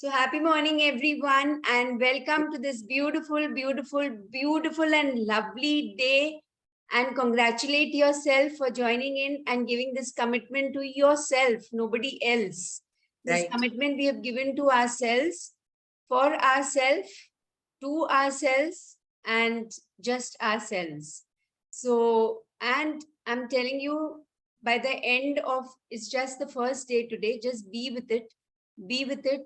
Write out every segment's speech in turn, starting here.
So happy morning, everyone, and welcome to this beautiful, beautiful, beautiful and lovely day. And congratulate yourself for joining in and giving this commitment to yourself, nobody else. This commitment we have given to ourselves, for ourselves, to ourselves, and just ourselves. So, and I'm telling you, by the end of, it's just the first day today, just be with it, be with it.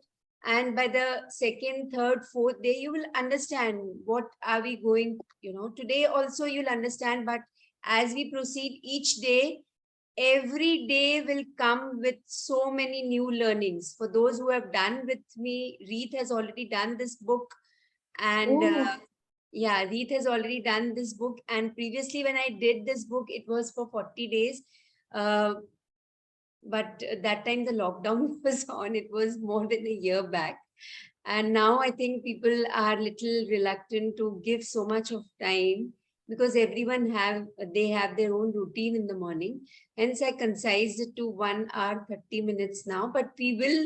And by the second, third, fourth day, you will understand what are we going, today also you'll understand, but as we proceed each day, every day will come with so many new learnings. For those who have done with me, Reet has already done this book. And yeah, Reet has already done this book. And previously when I did this book, it was for 40 days. But that time the lockdown was on. It was more than a year back. And now I think people are little reluctant to give so much of time because everyone have their own routine in the morning. Hence I concised it to 1 hour, 30 minutes now, but we will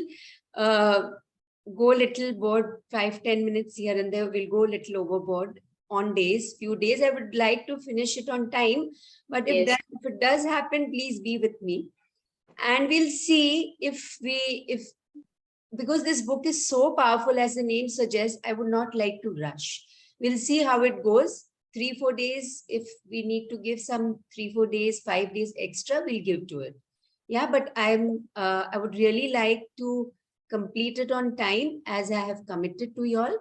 go little board, 5-10 minutes here and there. We'll go little overboard on few days. I would like to finish it on time, but if it does happen, please be with me. And we'll see because this book is so powerful, as the name suggests, I would not like to rush. We'll see how it goes. 3-4 days, if we need to give some 3-4 days, 5 days extra, we'll give to it. Yeah, but I would really like to complete it on time as I have committed to y'all.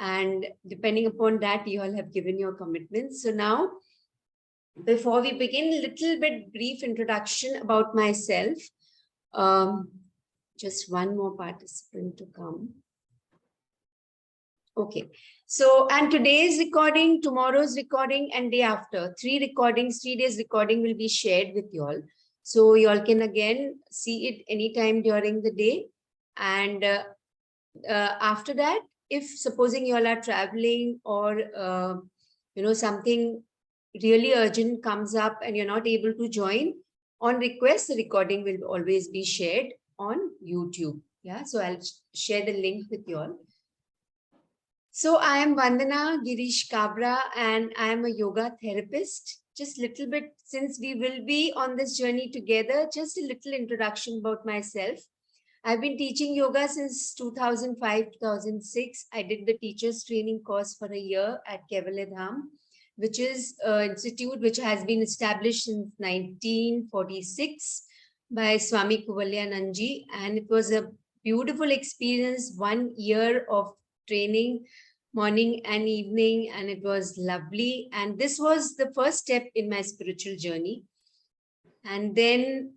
And depending upon that, you all have given your commitments. So now, before we begin, a little bit brief introduction about myself. Just one more participant to come. Okay. So, and today's recording, tomorrow's recording, and day after, 3 recordings, 3 days recording will be shared with you all. So you all can again see it anytime during the day. And after that, if supposing you all are traveling or, something really urgent comes up and you're not able to join, on request, the recording will always be shared on YouTube. Yeah, so I'll share the link with you all. So I am Vandanaa Girish Kabbra, and I am a yoga therapist. Just a little bit, since we will be on this journey together, just a little introduction about myself. I've been teaching yoga since 2005-2006. I did the teacher's training course for a year at Kabbra, which is an institute which has been established since 1946 by Swami Kuvalyanandji. And it was a beautiful experience, 1 year of training, morning and evening, and it was lovely. And this was the first step in my spiritual journey. And then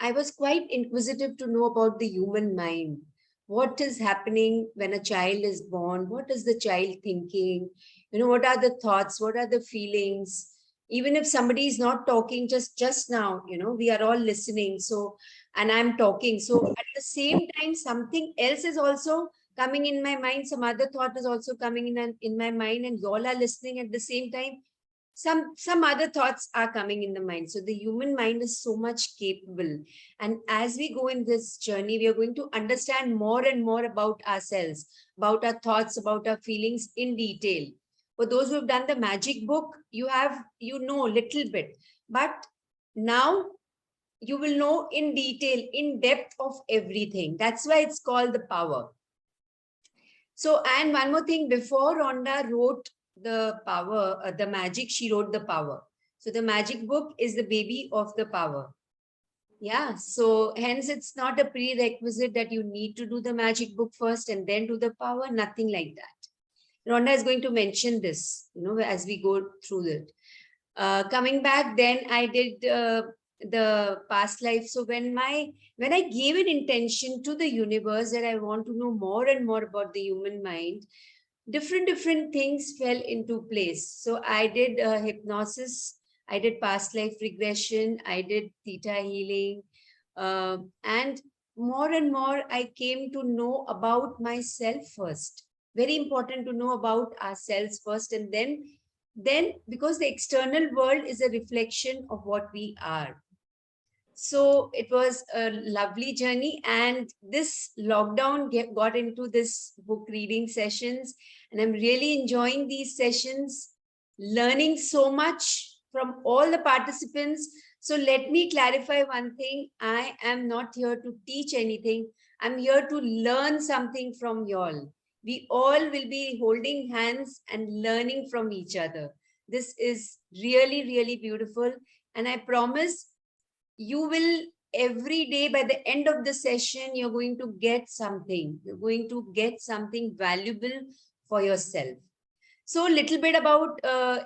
I was quite inquisitive to know about the human mind. What is happening when a child is born? What is the child thinking? What are the thoughts? What are the feelings? Even if somebody is not talking just now, we are all listening. So, and I'm talking. So at the same time, something else is also coming in my mind. Some other thought is also coming in my mind, and you all are listening at the same time. Some other thoughts are coming in the mind. So the human mind is so much capable. And as we go in this journey, we are going to understand more and more about ourselves, about our thoughts, about our feelings in detail. For those who have done the magic book, you know a little bit. But now you will know in detail, in depth of everything. That's why it's called the power. So, and one more thing, before Rhonda wrote the power, the magic, she wrote the power. So the magic book is the baby of the power. Yeah, so hence it's not a prerequisite that you need to do the magic book first and then do the power, nothing like that. Rhonda is going to mention this, as we go through it. Coming back, then I did the past life. So when I gave an intention to the universe that I want to know more and more about the human mind, different things fell into place. So I did hypnosis, I did past life regression, I did theta healing, and more I came to know about myself first. Very important to know about ourselves first, and then because the external world is a reflection of what we are. So it was a lovely journey, and this lockdown got into this book reading sessions, and I'm really enjoying these sessions, learning so much from all the participants. So let me clarify one thing. I am not here to teach anything. I'm here to learn something from y'all. We all will be holding hands and learning from each other. This is really, really beautiful. And I promise you will, every day by the end of the session, you're going to get something. You're going to get something valuable for yourself. So a little bit about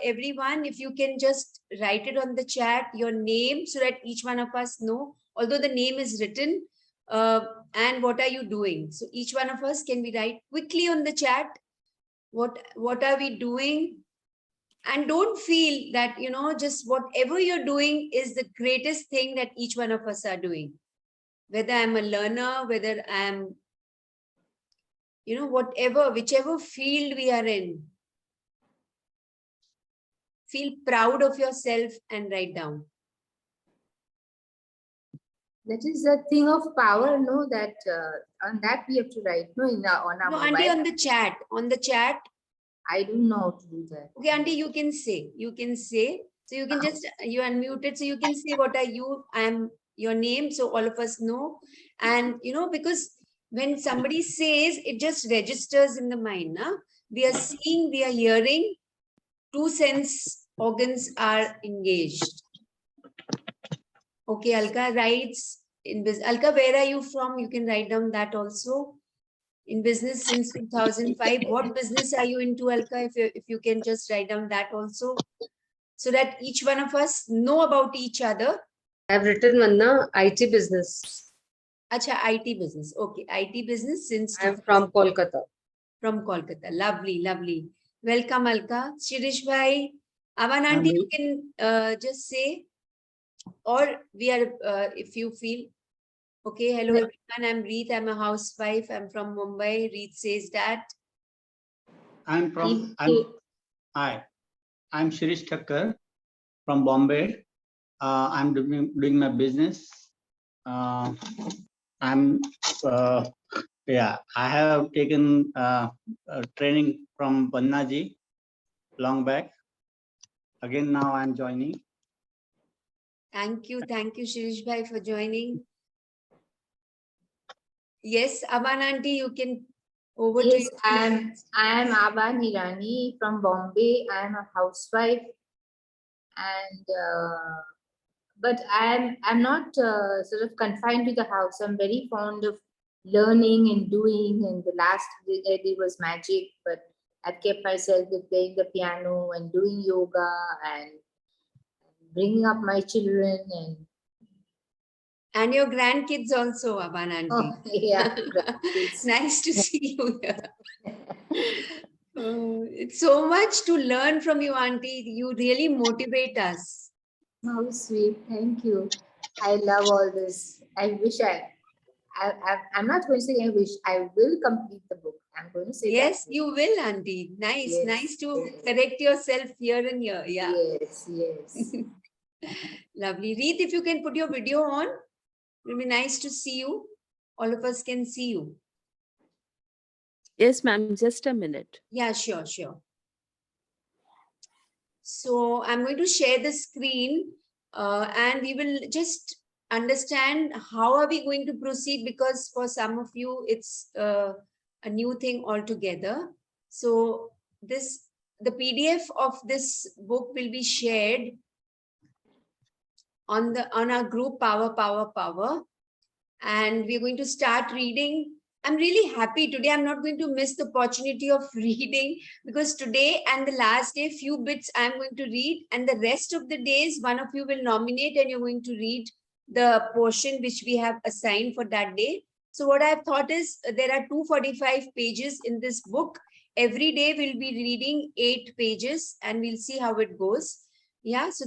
everyone. If you can just write it on the chat, your name, so that each one of us know, although the name is written, and what are you doing. So each one of us, can we write quickly on the chat, what are we doing? And don't feel that, just whatever you're doing is the greatest thing that each one of us are doing. Whether I'm a learner, whether I'm, whichever field we are in, feel proud of yourself and write down. That is a thing of power, no? That on that we have to write, no? On our No, mobile. Auntie, on the chat. I don't know how to do that. Okay, Auntie, you can say. So you can just, you unmuted, so you can say what are you, I'm your name, so all of us know. And, because when somebody says, it just registers in the mind. Nah? We are seeing, we are hearing, two sense organs are engaged. Okay, Alka writes, Alka, where are you from? You can write down that also. In business since 2005. What business are you into, Alka? If you can just write down that also, so that each one of us know about each other. I've written Vanna, IT business. Acha, IT business. Okay, IT business since. I'm from Kolkata. From Kolkata. Lovely, lovely. Welcome, Alka. Shirish bhai, Avan auntie, you can just say, or we are, if you feel. Okay, hello everyone. I'm Reet. I'm a housewife. I'm from Mumbai. Reet says that. Hi, I'm Shirish Thakkar from Bombay. I'm doing my business. I have taken training from Vandanaa long back. Again, now I'm joining. Thank you, Shirish bhai, for joining. Yes, Aban auntie, you can over to you. I am Aban Hirani from Bombay. I am a housewife, and but I'm not sort of confined to the house. I'm very fond of learning and doing. And the last day was magic, but I've kept myself with playing the piano and doing yoga and bringing up my children and your grandkids also, Aban auntie. Oh, yeah, nice to see you here. It's so much to learn from you, auntie. You really motivate us. How sweet. Thank you. I love all this. I wish I'm not going to say I wish. I will complete the book. I'm going to say yes, that. You will, auntie. Nice. Yes, nice to correct yourself here and here. Yeah. Yes. Lovely. Reet, if you can put your video on, it will be nice to see you. All of us can see you. Yes, ma'am. Just a minute. Yeah, sure. So I'm going to share the screen and we will just understand how are we going to proceed, because for some of you, it's a new thing altogether. So the PDF of this book will be shared on our group Power. And we're going to start reading. I'm really happy today. I'm not going to miss the opportunity of reading, because today and the last day, few bits I'm going to read, and the rest of the days, one of you will nominate and you're going to read the portion which we have assigned for that day. So what I've thought is there are 245 pages in this book. Every day we'll be reading 8 pages and we'll see how it goes. Yeah, so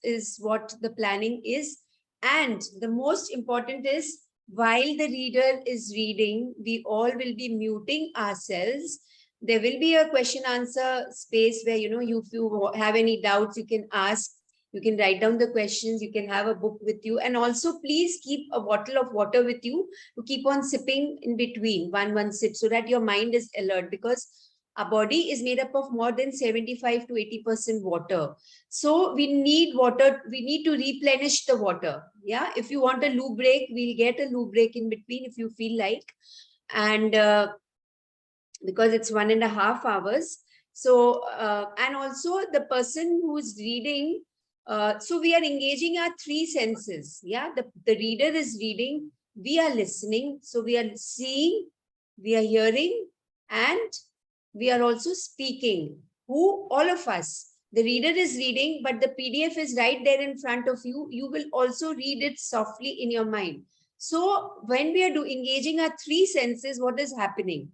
is what the planning is. And the most important is, while the reader is reading, we all will be muting ourselves. There will be a question answer space where, if you have any doubts, you can ask You can write down the questions, you can have a book with you, and also please keep a bottle of water with you to keep on sipping in between, one sip, so that your mind is alert, because our body is made up of more than 75 to 80% water. So we need water, we need to replenish the water. Yeah, if you want a loo break, we'll get a loo break in between if you feel like. And because it's 1.5 hours. So, and also the person who's reading, so we are engaging our three senses. Yeah, the reader is reading, we are listening. So we are seeing, we are hearing, and we are also speaking. Who? All of us. The reader is reading, but the PDF is right there in front of you. You will also read it softly in your mind. So when we are engaging our three senses, what is happening?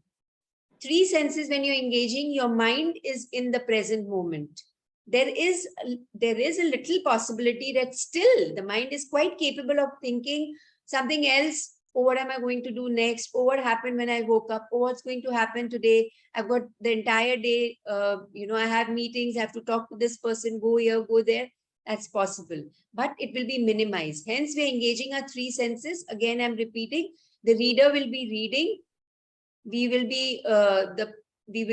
Three senses, when you're engaging, your mind is in the present moment. There is a little possibility that still the mind is quite capable of thinking something else. Oh, what am I going to do next? Oh, what happened when I woke up? Oh, what's going to happen today? I've got the entire day, I have meetings, I have to talk to this person, go here, go there. That's possible, but it will be minimized. Hence, we're engaging our three senses. Again, I'm repeating, the reader will be reading, we will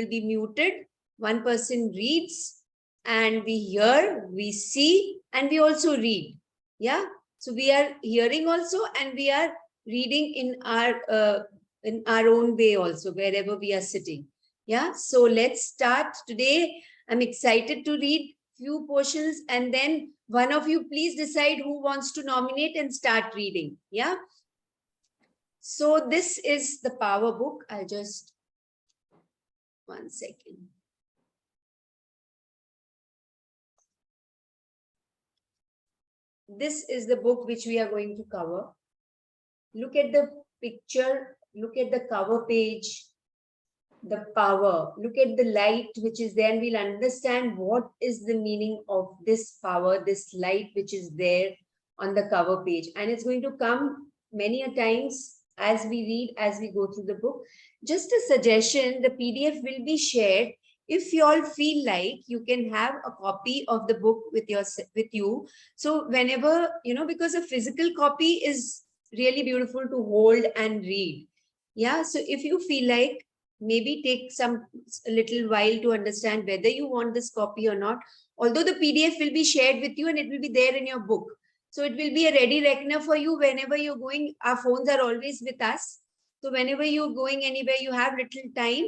be muted, one person reads, and we hear, we see, and we also read. Yeah, so we are hearing also, and we are reading in our own way also, wherever we are sitting. Yeah, so let's start today. I'm excited to read few portions, and then one of you please decide who wants to nominate and start reading. Yeah, so this is the power book. I'll just, 1 second. This is the book which we are going to cover. Look at the picture, look at the cover page, the power, look at the light which is there, and we'll understand what is the meaning of this power, this light which is there on the cover page. And it's going to come many a times as we read, as we go through the book. Just a suggestion, the PDF will be shared. If you all feel like, you can have a copy of the book with you. So whenever, because a physical copy is really beautiful to hold and read. Yeah, so if you feel like, maybe take a little while to understand whether you want this copy or not. Although the PDF will be shared with you and it will be there in your book. So it will be a ready reckoner for you whenever you're going. Our phones are always with us. So whenever you're going anywhere, you have little time.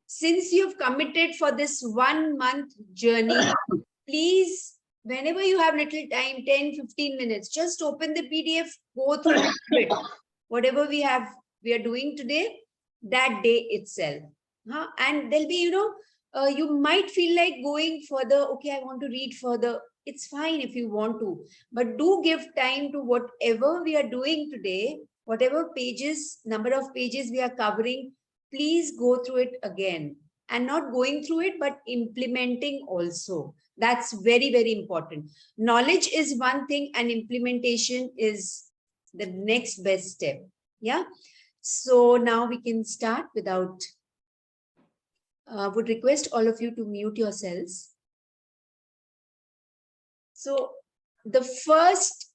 Since you've committed for this 1 month journey, please, whenever you have little time, 10, 15 minutes, just open the PDF, go through it. Whatever we are doing today, that day itself. And there'll be, you might feel like going further. Okay, I want to read further. It's fine if you want to, but do give time to whatever we are doing today, whatever pages, number of pages we are covering, please go through it again. And not going through it, but implementing also. That's very, very important. Knowledge is one thing and implementation is the next best step. Yeah. So now we can start without, would request all of you to mute yourselves. So the first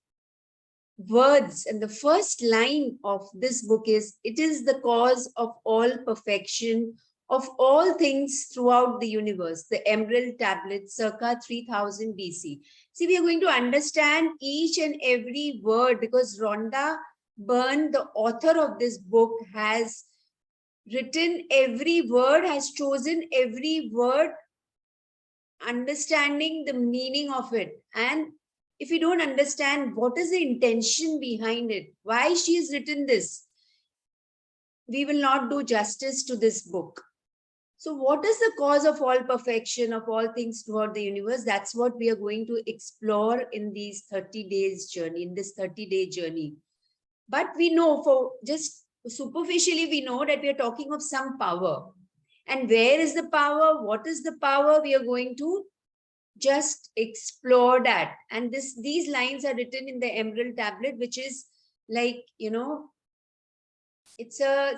words and the first line of this book is, it is the cause of all perfection of all things throughout the universe, the Emerald Tablet, circa 3000 BC. See, we are going to understand each and every word, because Rhonda Byrne, the author of this book, has written every word, has chosen every word, understanding the meaning of it. And if you don't understand what is the intention behind it, why she has written this, we will not do justice to this book. So what is the cause of all perfection of all things throughout the universe? That's what we are going to explore in these 30 days journey, in this 30-day journey. But we know, for just superficially, we know that we are talking of some power. And where is the power? What is the power? We are going to just explore that. And these lines are written in the Emerald Tablet, which is like, it's a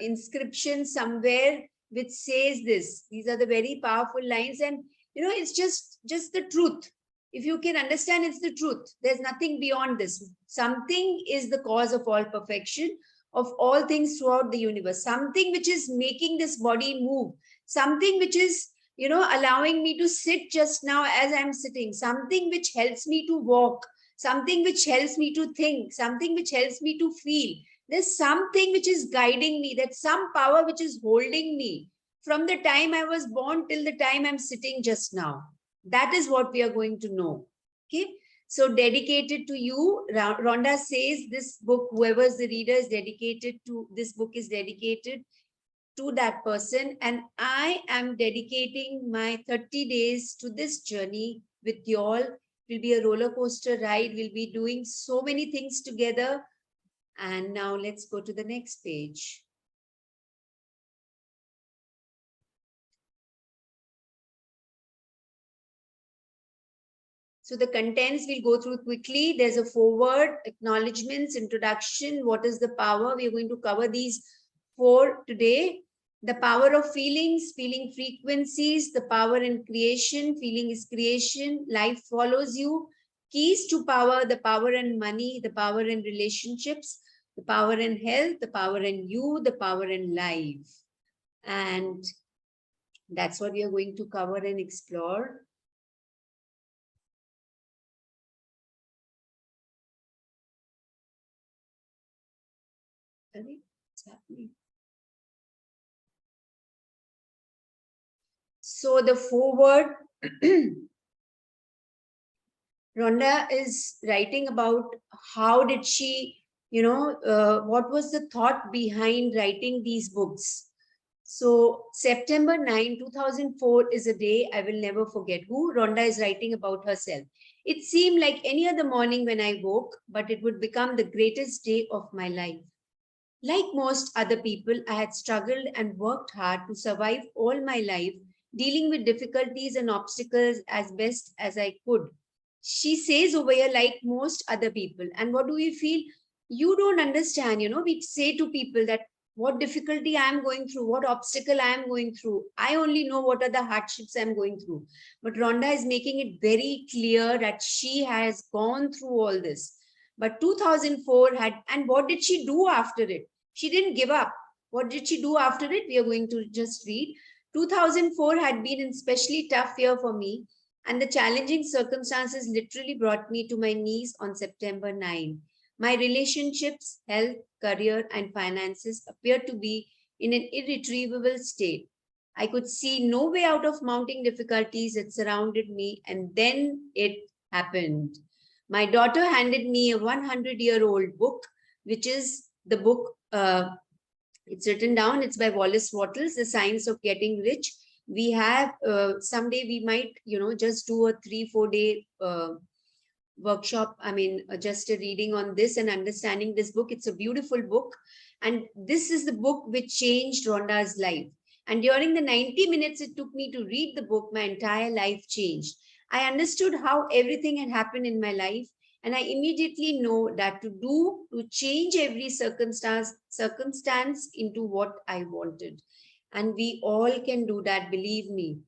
inscription somewhere which says this. These are the very powerful lines, and it's just the truth. if you can understand, it's the truth. There's nothing beyond this. Something is the cause of all perfection, of all things throughout the universe. Something which is making this body move. Something which is, allowing me to sit just now as I'm sitting. Something which helps me to walk. Something which helps me to think. Something which helps me to feel. There's something which is guiding me. There's some power which is holding me from the time I was born till the time I'm sitting just now. That is what we are going to know. Okay. So dedicated to you, Rhonda says this book, whoever's the reader is dedicated to, this book is dedicated to that person. And I am dedicating my 30 days to this journey with you all. It will be a roller coaster ride. We'll be doing so many things together. And now let's go to the next page. So the contents we'll go through quickly. There's a foreword, acknowledgements, introduction. What is the power? We're going to cover these 4 today. The power of feelings, feeling frequencies, the power in creation, feeling is creation, life follows you. Keys to power, the power in money, the power in relationships, the power in health, the power in you, the power in life. And that's what we are going to cover and explore. What's happening? So the foreword, Rhonda is writing about how did she, what was the thought behind writing these books. So September 9, 2004 is a day I will never forget. Who? Rhonda is writing about herself. It seemed like any other morning when I woke, but it would become the greatest day of my life. Like most other people, I had struggled and worked hard to survive all my life, dealing with difficulties and obstacles as best as I could. She says over here, like most other people. And what do we feel? You don't understand, we say to people that what difficulty I am going through, what obstacle I am going through. I only know what are the hardships I'm going through. But Rhonda is making it very clear that she has gone through all this. But 2004 had, and what did she do after it? She didn't give up. What did she do after it? We are going to just read. 2004 had been an especially tough year for me, and the challenging circumstances literally brought me to my knees on September 9. My relationships, health, career, and finances appeared to be in an irretrievable state. I could see no way out of mounting difficulties that surrounded me, and then it happened. My daughter handed me a 100-year-old book, which is the book, it's written down, it's by Wallace Wattles, The Science of Getting Rich. We have, someday we might, just do a 3-4 day workshop, just a reading on this and understanding this book. It's a beautiful book. And this is the book which changed Rhonda's life. And during the 90 minutes it took me to read the book, my entire life changed. I understood how everything had happened in my life, and I immediately know that to change every circumstance into what I wanted. And we all can do that, believe me.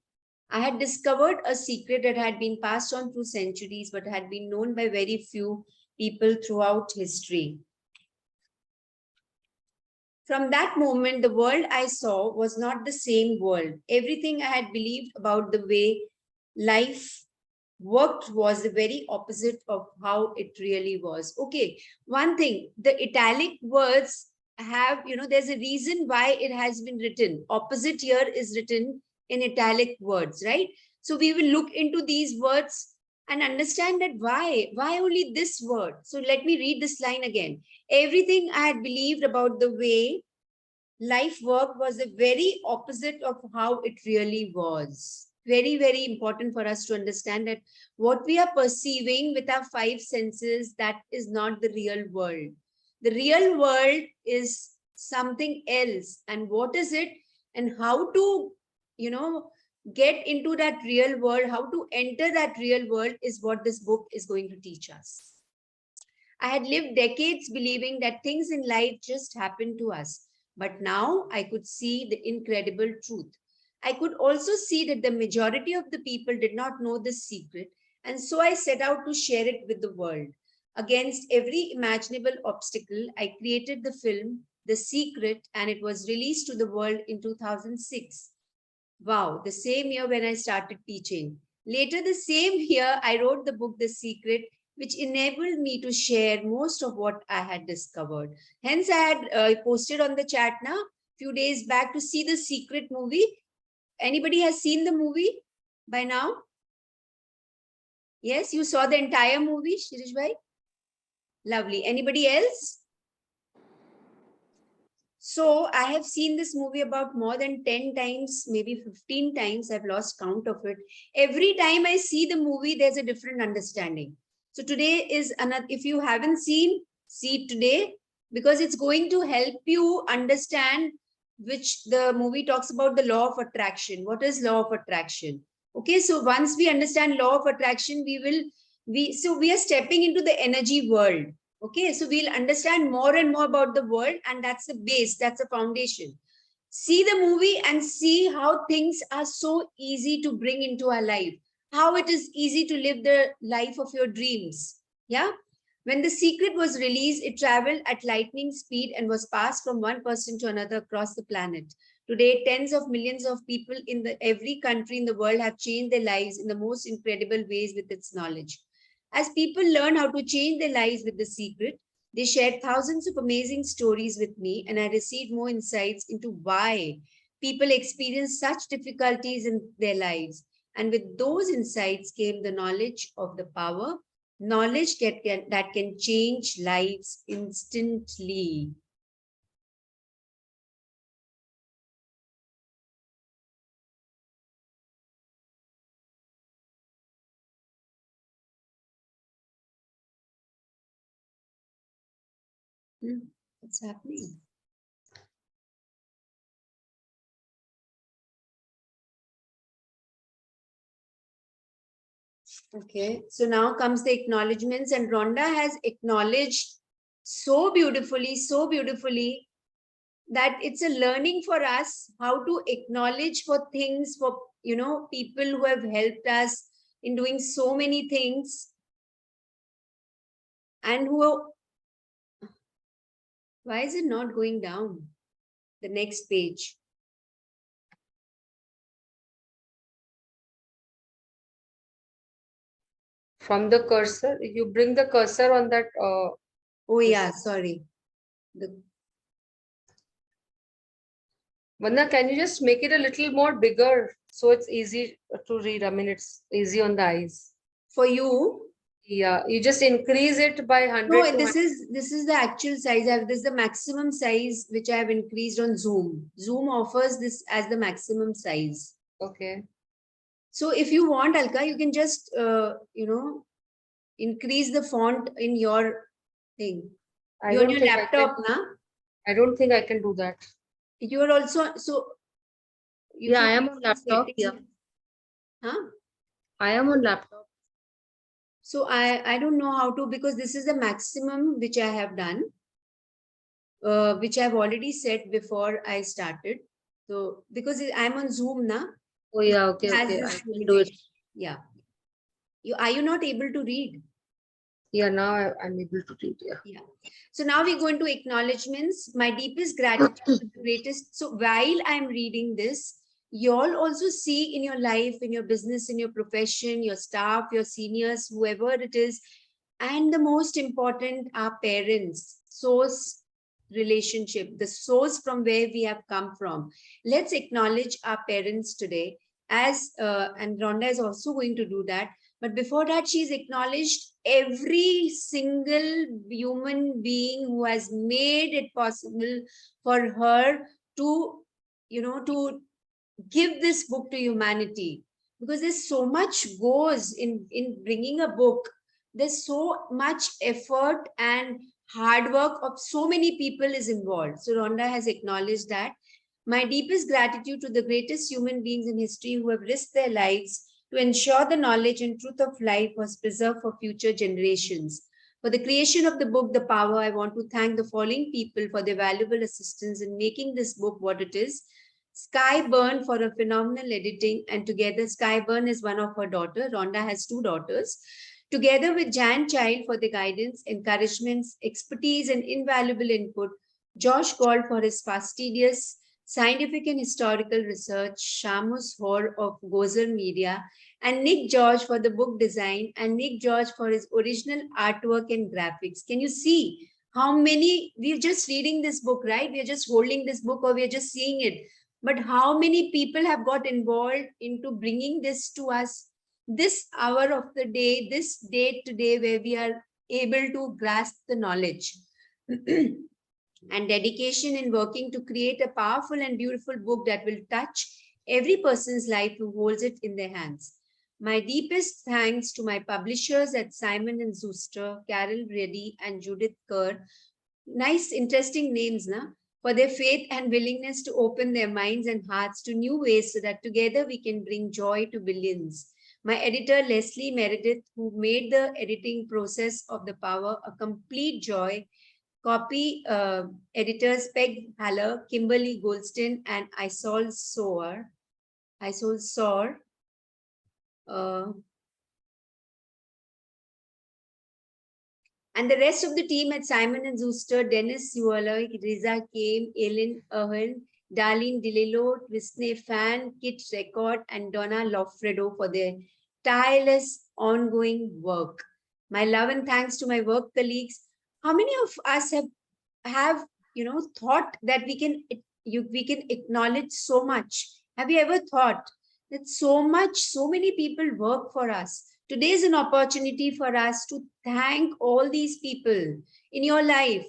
I had discovered a secret that had been passed on through centuries, but had been known by very few people throughout history. From that moment, the world I saw was not the same world. Everything I had believed about the way life worked was the very opposite of how it really was. Okay, one thing, the italic words have, there's a reason why it has been written. Opposite here is written in italic words, right? So we will look into these words and understand that why only this word. So let me read this line again. Everything I had believed about the way life worked was the very opposite of how it really was. Very, very important for us to understand that what we are perceiving with our 5 senses, that is not the real world. The real world is something else. And what is it? And how to, get into that real world, how to enter that real world is what this book is going to teach us. I had lived decades believing that things in life just happen to us. But now I could see the incredible truth. I could also see that the majority of the people did not know this secret, And so I set out to share it with the world. Against every imaginable obstacle, I created the film, The Secret, and it was released to the world in 2006. Wow, the same year when I started teaching. Later, the same year, I wrote the book, The Secret, which enabled me to share most of what I had discovered. Hence, I had posted on the chat now, few days back, to see The Secret movie. Anybody has seen the movie by now? Yes, you saw the entire movie, Shirish bhai? Lovely. Anybody else? So I have seen this movie about more than 10 times, maybe 15 times. I've lost count of it. Every time I see the movie, there's a different understanding. So today is another, if you haven't seen, see it today, because it's going to help you understand, which the movie talks about the law of attraction. What is law of attraction? Okay, so once we understand law of attraction, we are stepping into the energy world. Okay, so we'll understand more and more about the world, and that's the base, that's the foundation. See the movie and see how things are so easy to bring into our life, how it is easy to live the life of your dreams. Yeah. When The Secret was released, it traveled at lightning speed and was passed from one person to another across the planet. Today, tens of millions of people in every country in the world have changed their lives in the most incredible ways with its knowledge. As people learn how to change their lives with The Secret, they shared thousands of amazing stories with me, and I received more insights into why people experience such difficulties in their lives. And with those insights came the knowledge of the power, knowledge that can change lives instantly. What's happening? Okay, so now comes the acknowledgements, and Rhonda has acknowledged so beautifully that it's a learning for us how to acknowledge for things, for people who have helped us in doing so many things, and why is it not going down? The next page. From the cursor, you bring the cursor on that. Oh yeah, sorry. Vandana, can you just make it a little more bigger so it's easy to read? I mean, it's easy on the eyes. For you? Yeah, you just increase it by 100. No, this is the actual size. This is the maximum size which I have increased on Zoom. Zoom offers this as the maximum size. Okay. So if you want, Alka, you can just increase the font in your thing. You're on your laptop, na? I don't think I can do that. You are also Yeah, I am on laptop. Yeah. Huh? I am on laptop. So I don't know how to, because this is the maximum which I have done, which I've already said before I started. So because I'm on Zoom now. Oh yeah, okay, okay. I will do it. Yeah. Are you not able to read? Yeah, now I'm able to read. Yeah. Yeah. So now we go into acknowledgements. My deepest gratitude to the greatest. So while I'm reading this, you all also see in your life, in your business, in your profession, your staff, your seniors, whoever it is, and the most important, our parents, source relationship, the source from where we have come from. Let's acknowledge our parents today, as and Rhonda is also going to do that. But before that, she's acknowledged every single human being who has made it possible for her to, to give this book to humanity. Because there's so much goes in bringing a book. There's so much effort and hard work of so many people is involved. So Rhonda has acknowledged that. My deepest gratitude to the greatest human beings in history who have risked their lives to ensure the knowledge and truth of life was preserved for future generations. For the creation of the book, The Power, I want to thank the following people for their valuable assistance in making this book what it is. Sky Byrne for a phenomenal editing, and together Sky Byrne is one of her daughters. Rhonda has 2 daughters. Together with Jan Child for the guidance, encouragements, expertise, and invaluable input, Josh Gold for his fastidious scientific and historical research, Shamus Hoare of Gozer Media, and Nick George for the book design, and Nick George for his original artwork and graphics. Can you see how many, we're just reading this book, right? We're just holding this book or we're just seeing it. But how many people have got involved into bringing this to us, this hour of the day, this date today where we are able to grasp the knowledge. And dedication in working to create a powerful and beautiful book that will touch every person's life who holds it in their hands. My deepest thanks to my publishers at Simon and Schuster, Carol Reddy and Judith Kerr. Nice, interesting names, na? For their faith and willingness to open their minds and hearts to new ways so that together we can bring joy to billions. My editor, Leslie Meredith, who made the editing process of The Power a complete joy. Copy editors Peg Haller, Kimberly Goldston, and Isol Soar. And the rest of the team at Simon and Schuster, Dennis Sewell, Riza Kame, Ellen Ahern, Darlene DeLillo, Trisne Fan, Kit Record, and Donna Loffredo for their tireless ongoing work. My love and thanks to my work colleagues. How many of us have thought that we can acknowledge so much? Have you ever thought that so many people work for us? Today is an opportunity for us to thank all these people in your life,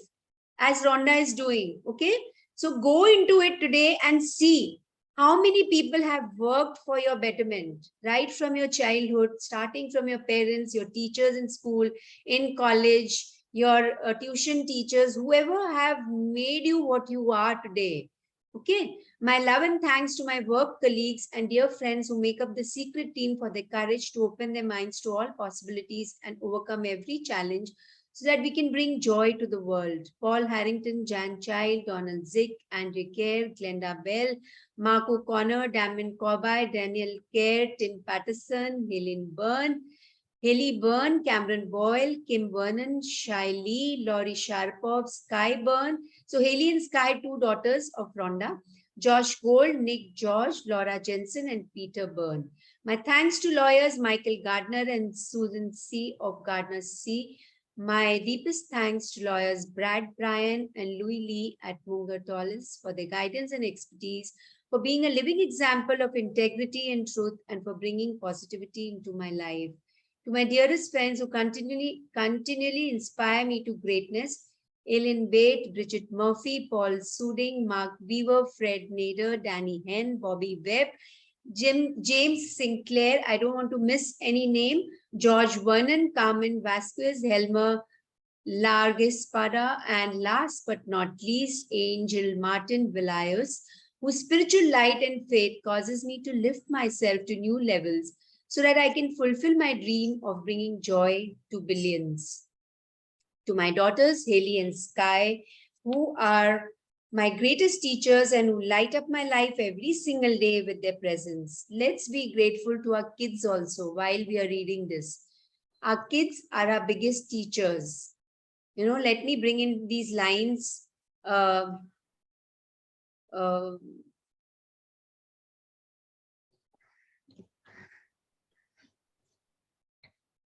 as Rhonda is doing, okay? So go into it today and see how many people have worked for your betterment, right from your childhood, starting from your parents, your teachers in school, in college, your tuition teachers, whoever have made you what you are today. Okay, my love and thanks to my work colleagues and dear friends who make up the secret team for their courage to open their minds to all possibilities and overcome every challenge so that we can bring joy to the world. Paul Harrington, Jan Child, Donald Zick, Andrew Kerr, Glenda Bell, Mark O'Connor, Damien Corbett, Daniel Kerr, Tim Patterson, Haley Byrne, Cameron Boyle, Kim Vernon, Shai Lee, Laurie Sharpov, Sky Byrne. So Haley and Sky, 2 daughters of Rhonda. Josh Gold, Nick George, Laura Jensen, and Peter Byrne. My thanks to lawyers Michael Gardner and Susan C. of Gardner C. My deepest thanks to lawyers Brad Bryan and Louis Lee at Munger Tolles for their guidance and expertise, for being a living example of integrity and truth, and for bringing positivity into my life. To my dearest friends who continually inspire me to greatness, Ellen Bate, Bridget Murphy, Paul Suding, Mark Beaver, Fred Nader, Danny Henn, Bobby Webb, James Sinclair, I don't want to miss any name, George Vernon, Carmen Vasquez, Helmer Largespada, and last but not least, Angel Martin Villayos, whose spiritual light and faith causes me to lift myself to new levels so that I can fulfill my dream of bringing joy to billions. To my daughters, Haley and Sky, who are my greatest teachers and who light up my life every single day with their presence. Let's be grateful to our kids also while we are reading this. Our kids are our biggest teachers. Let me bring in these lines.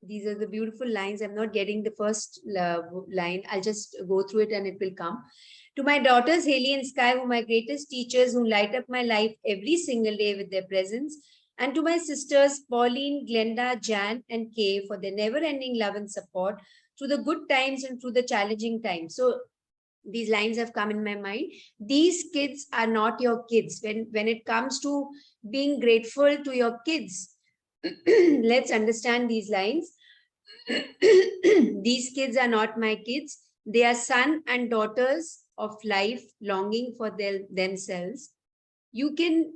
These are the beautiful lines. I'm not getting the first line. I'll just go through it and it will come. To my daughters, Haley and Sky, who are my greatest teachers who light up my life every single day with their presence. And to my sisters, Pauline, Glenda, Jan, and Kay, for their never-ending love and support through the good times and through the challenging times. So these lines have come in my mind. These kids are not your kids. When it comes to being grateful to your kids, let's understand these lines. These kids are not my kids. They are sons and daughters of life longing for themselves. You can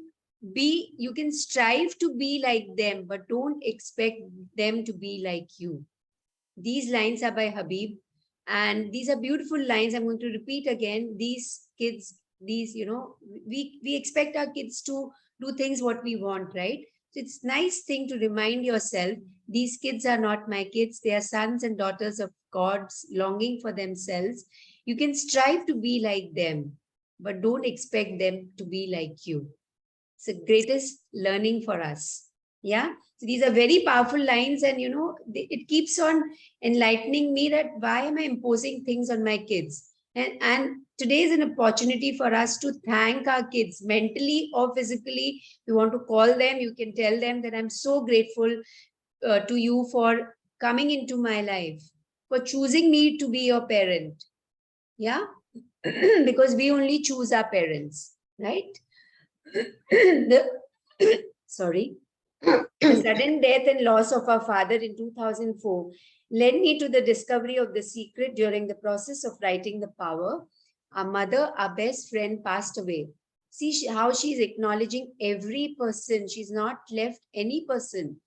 strive to be like them, but don't expect them to be like you. These lines are by Habib, and these are beautiful lines. I'm going to repeat again. These kids these, we expect our kids to do things what we want, right? So it's nice thing to remind yourself, these kids are not my kids. They are sons and daughters of God's longing for themselves. You can strive to be like them, but don't expect them to be like you. It's the greatest learning for us. Yeah. So these are very powerful lines, and it keeps on enlightening me that why am I imposing things on my kids? And today is an opportunity for us to thank our kids mentally or physically. You want to call them, you can tell them that I'm so grateful to you for coming into my life, for choosing me to be your parent. Yeah. Because we only choose our parents, right? Sorry. The sudden death and loss of our father in 2004 led me to the discovery of the secret during the process of writing The Power. Our mother, our best friend, passed away. See how she's acknowledging every person. She's not left any person,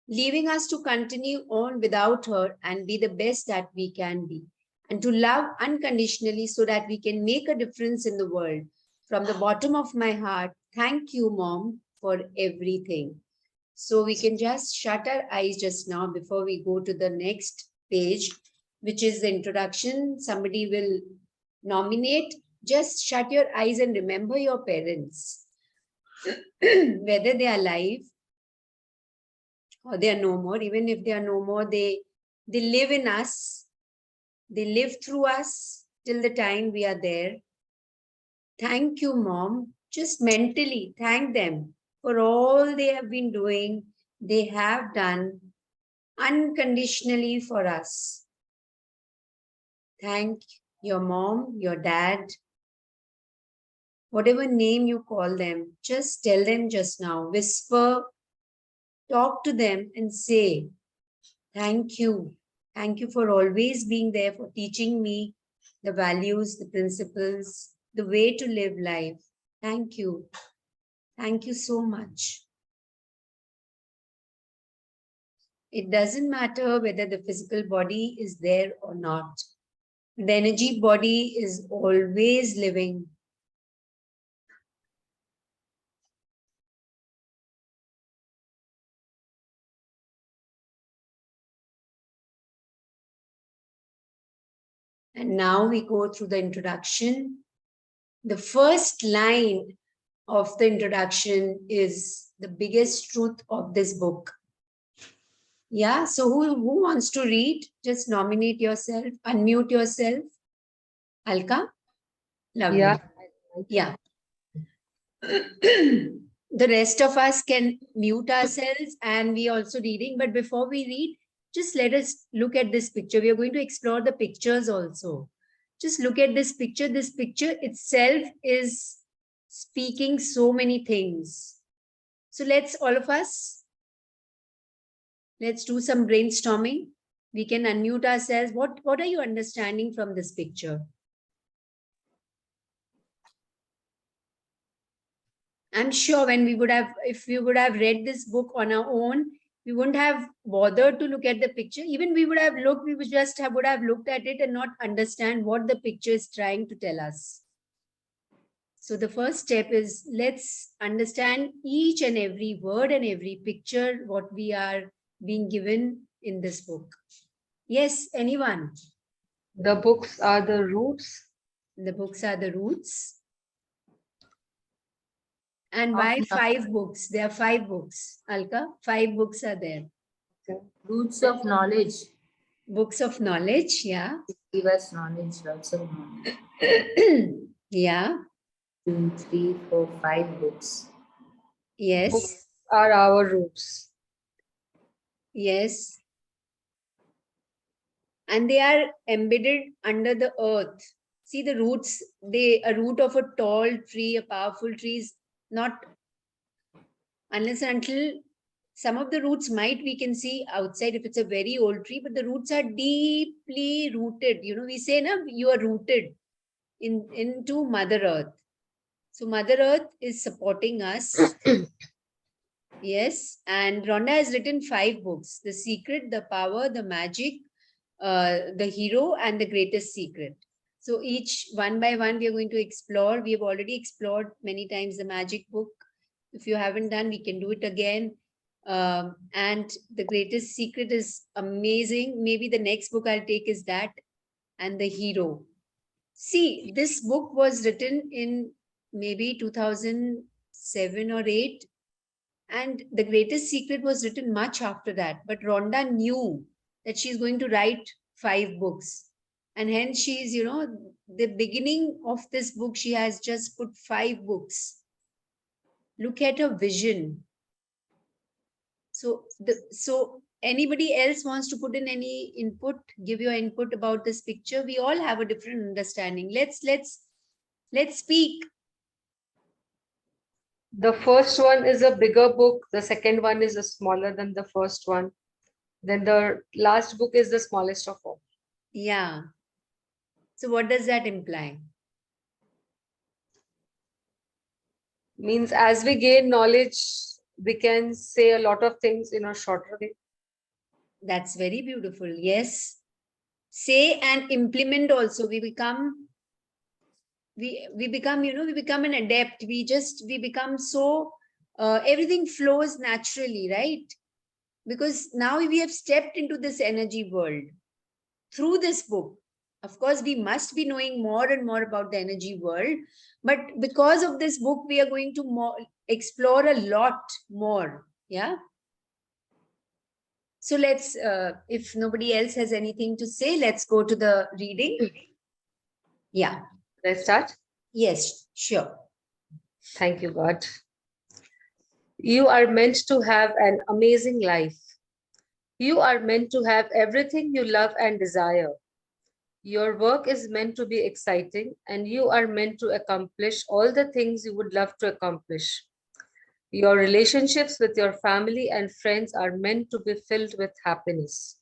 leaving us to continue on without her and be the best that we can be, and to love unconditionally so that we can make a difference in the world. From the bottom of my heart, thank you, Mom, for everything. So we can just shut our eyes just now before we go to the next page, which is the introduction. Somebody will nominate. Just shut your eyes and remember your parents, whether they are alive or they are no more. Even if they are no more, they live in us. They live through us till the time we are there. Thank you, Mom. Just mentally thank them for all they have been doing. They have done unconditionally for us. Thank your mom, your dad, whatever name you call them. Just tell them just now. Whisper, talk to them and say, thank you. Thank you for always being there, for teaching me the values, the principles, the way to live life. Thank you. Thank you so much. It doesn't matter whether the physical body is there or not. The energy body is always living. And now we go through the introduction. The first line of the introduction is the biggest truth of this book. Yeah, so who wants to read? Just nominate yourself, unmute yourself. Alka? Lovely. Yeah. Yeah. The rest of us can mute ourselves and we also reading. But before we read, just let us look at this picture. We are going to explore the pictures also. Just look at this picture. This picture itself is speaking so many things. So let's all of us, let's do some brainstorming. We can unmute ourselves. What are you understanding from this picture? I'm sure when we would have, if we would have read this book on our own, we wouldn't have bothered to look at the picture. Even we would have looked, we would just have looked at it and not understand what the picture is trying to tell us. So the first step is, let's understand each and every word and every picture, what we are being given in this book. Yes, anyone? The books are the roots. The books are the roots. And why 5 books? There are 5 books. Alka, 5 books are there. Roots of knowledge. Books of knowledge, yeah. Give us knowledge, lots of knowledge. Yeah. 2, 3, 4, 5 books. Yes. Books are our roots. Yes. And they are embedded under the earth. See the roots, a root of a tall tree, a powerful tree is not, unless and until some of the roots we can see outside if it's a very old tree, but the roots are deeply rooted. We say, you are rooted into Mother Earth. So Mother Earth is supporting us. Yes. And Rhonda has written 5 books: The Secret, The Power, The Magic, The Hero, and The Greatest Secret. So each one by one, we are going to explore. We have already explored many times the magic book. If you haven't done, we can do it again. And the greatest secret is amazing. Maybe the next book I'll take is that, and the hero. See, this book was written in maybe 2007 or 8, and the greatest secret was written much after that. But Rhonda knew that she's going to write 5 books, and hence she's, the beginning of this book, she has just put 5 books. Look at her vision. So anybody else wants to put in any input, give your input about this picture? We all have a different understanding. Let's speak. The first one is a bigger book. The second one is a smaller than the first one. Then the last book is the smallest of all. Yeah. So what does that imply? Means as we gain knowledge, we can say a lot of things in a shorter way. That's very beautiful. Yes. Say and implement also. We become an adept. We become so, everything flows naturally, right? Because now we have stepped into this energy world through this book. Of course, we must be knowing more and more about the energy world, but because of this book, we are going to explore a lot more. Yeah. So let's, if nobody else has anything to say, let's go to the reading. Yeah. Let's start. Yes, sure. Thank you, God. You are meant to have an amazing life. You are meant to have everything you love and desire. Your work is meant to be exciting, and you are meant to accomplish all the things you would love to accomplish. Your relationships with your family and friends are meant to be filled with happiness.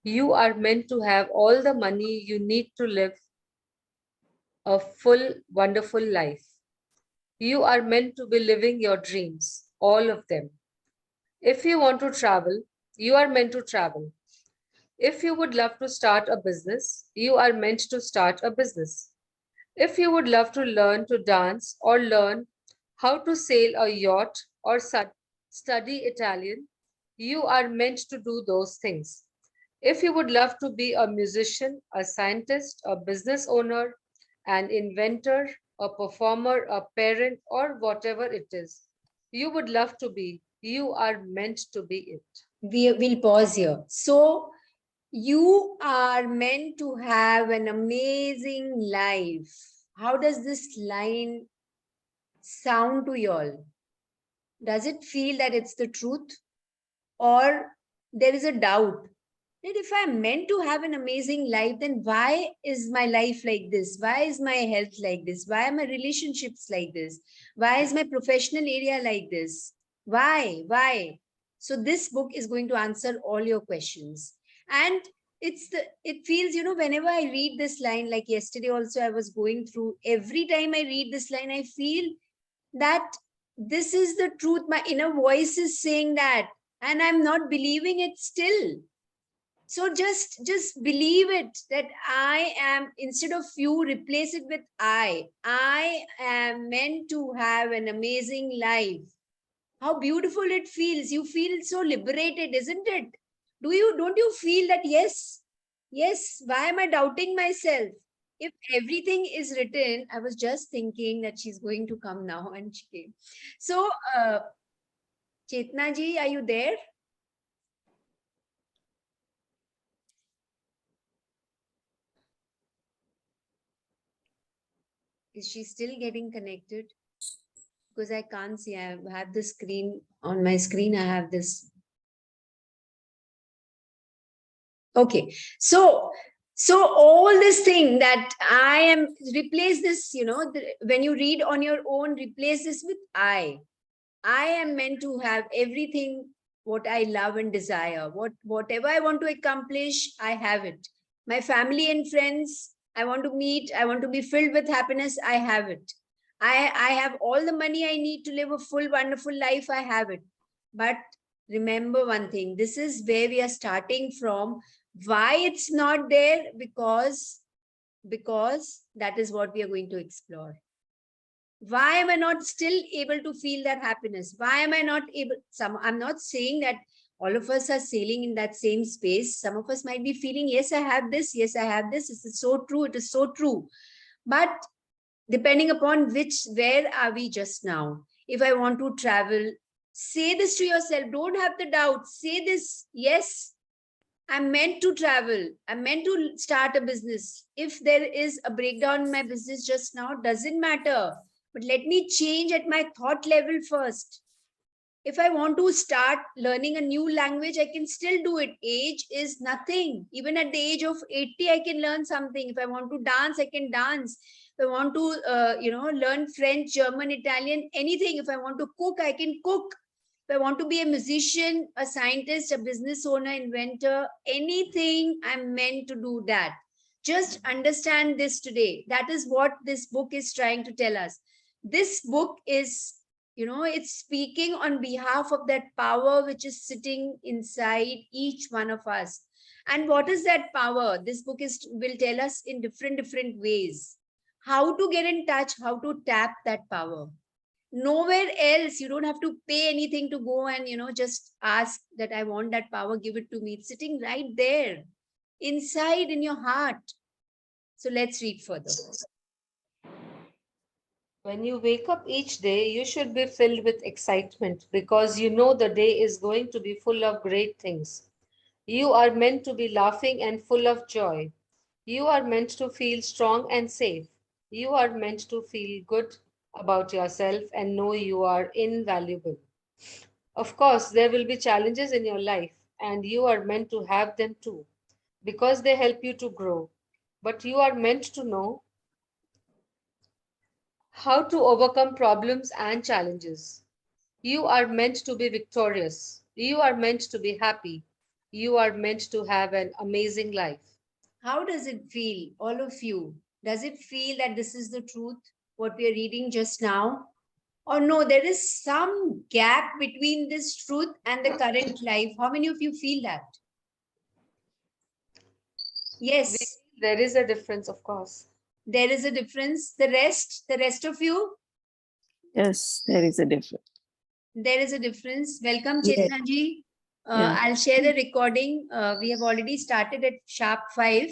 You are meant to have all the money you need to live a full, wonderful life. You are meant to be living your dreams, all of them. If you want to travel, you are meant to travel. If you would love to start a business, you are meant to start a business. If you would love to learn to dance or learn how to sail a yacht or study Italian, you are meant to do those things. If you would love to be a musician, a scientist, a business owner, an inventor, a performer, a parent, or whatever it is you would love to be, you are meant to be it. We'll pause here. So you are meant to have an amazing life. How does this line sound to you all? Does it feel that it's the truth? Or there is a doubt that if I'm meant to have an amazing life, then why is my life like this? Why is my health like this? Why are my relationships like this? Why is my professional area like this? Why? Why? So this book is going to answer all your questions. And it feels, whenever I read this line, like yesterday also I was going through, every time I read this line, I feel that this is the truth. My inner voice is saying that, and I'm not believing it still. So just believe it, that I am, instead of you, replace it with I am meant to have an amazing life. How beautiful it feels. You feel so liberated, isn't it? Don't you feel that? Yes, why am I doubting myself? If everything is written, I was just thinking that she's going to come now, and she came. So Chetna ji, are you there? Is she still getting connected? Because I can't see. I have the screen on my screen. I have this. Okay. So all this thing that I am, replace this, when you read on your own, replace this with I am meant to have everything what I love and desire. Whatever I want to accomplish, I have it. My family and friends, I want to meet, I want to be filled with happiness, I have it. I have all the money I need to live a full, wonderful life, I have it. But remember one thing, this is where we are starting from. Why it's not there? Because because that is what we are going to explore. Why am I not still able to feel that happiness? Why am I not able? I'm not saying that all of us are sailing in that same space. Some of us might be feeling, yes, I have this. Yes, I have this. This is so true. It is so true. But depending upon where are we just now? If I want to travel, say this to yourself. Don't have the doubt. Say this. Yes, I'm meant to travel. I'm meant to start a business. If there is a breakdown in my business just now, doesn't matter. But let me change at my thought level first. If I want to start learning a new language, I can still do it. Age is nothing. Even at the age of 80, I can learn something. If I want to dance, I can dance. If I want to, learn French, German, Italian, anything. If I want to cook, I can cook. If I want to be a musician, a scientist, a business owner, inventor, anything, I'm meant to do that. Just understand this today. That is what this book is trying to tell us. This book is, it's speaking on behalf of that power which is sitting inside each one of us. And what is that power? This book will tell us in different ways how to get in touch, how to tap that power. Nowhere else. You don't have to pay anything to go and just ask that I want that power, give it to me. It's sitting right there inside in your heart. So let's read further. When you wake up each day, you should be filled with excitement because you know the day is going to be full of great things. You are meant to be laughing and full of joy. You are meant to feel strong and safe. You are meant to feel good about yourself and know you are invaluable. Of course, there will be challenges in your life, and you are meant to have them too because they help you to grow. But you are meant to know how to overcome problems and challenges. You are meant to be victorious. You are meant to be happy. You are meant to have an amazing life. How does it feel, all of you? Does it feel that this is the truth, what we are reading just now? Or no, there is some gap between this truth and the current life? How many of you feel that? Yes, There is a difference, of course. there is a difference. The rest of you, Yes, there is a difference. there is a difference. Welcome, Yes. Chetna ji. Yeah. I'll share the recording. We have already started at sharp 5,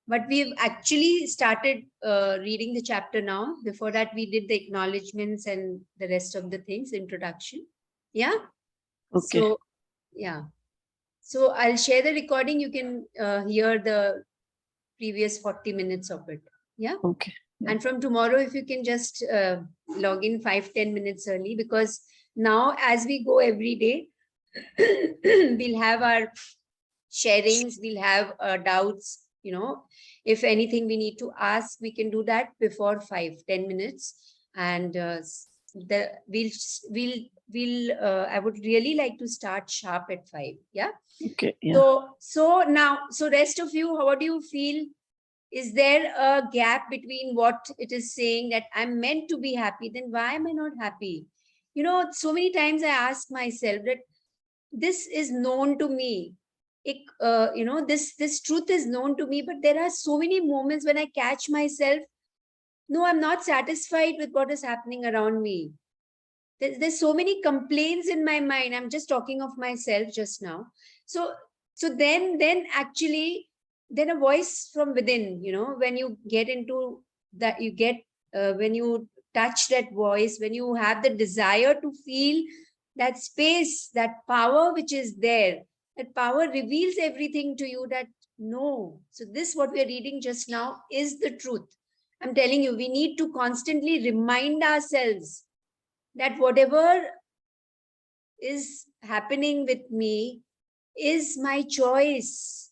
but we've actually started reading the chapter now. Before that, we did the acknowledgements and the rest of the things, introduction. Yeah. Okay. So, yeah. So I'll share the recording. You can hear the previous 40 minutes of it. Yeah. Okay. And from tomorrow, if you can just log in 5-10 minutes early, because now as we go every day, we'll have our sharings, we'll have doubts, if anything we need to ask, we can do that before 5-10 minutes. And I would really like to start sharp at 5. Yeah. Okay. Yeah. So rest of you, what do you feel? Is there a gap between what it is saying that I'm meant to be happy? Then why am I not happy? So many times I ask myself that this is known to me. This truth is known to me, but there are so many moments when I catch myself, no, I'm not satisfied with what is happening around me. There's so many complaints in my mind. I'm just talking of myself just now. So then actually, then a voice from within, when you get into that, when you touch that voice, when you have the desire to feel that space, that power which is there, that power reveals everything to you that no. So this, what we are reading just now, is the truth. I'm telling you, we need to constantly remind ourselves that whatever is happening with me is my choice.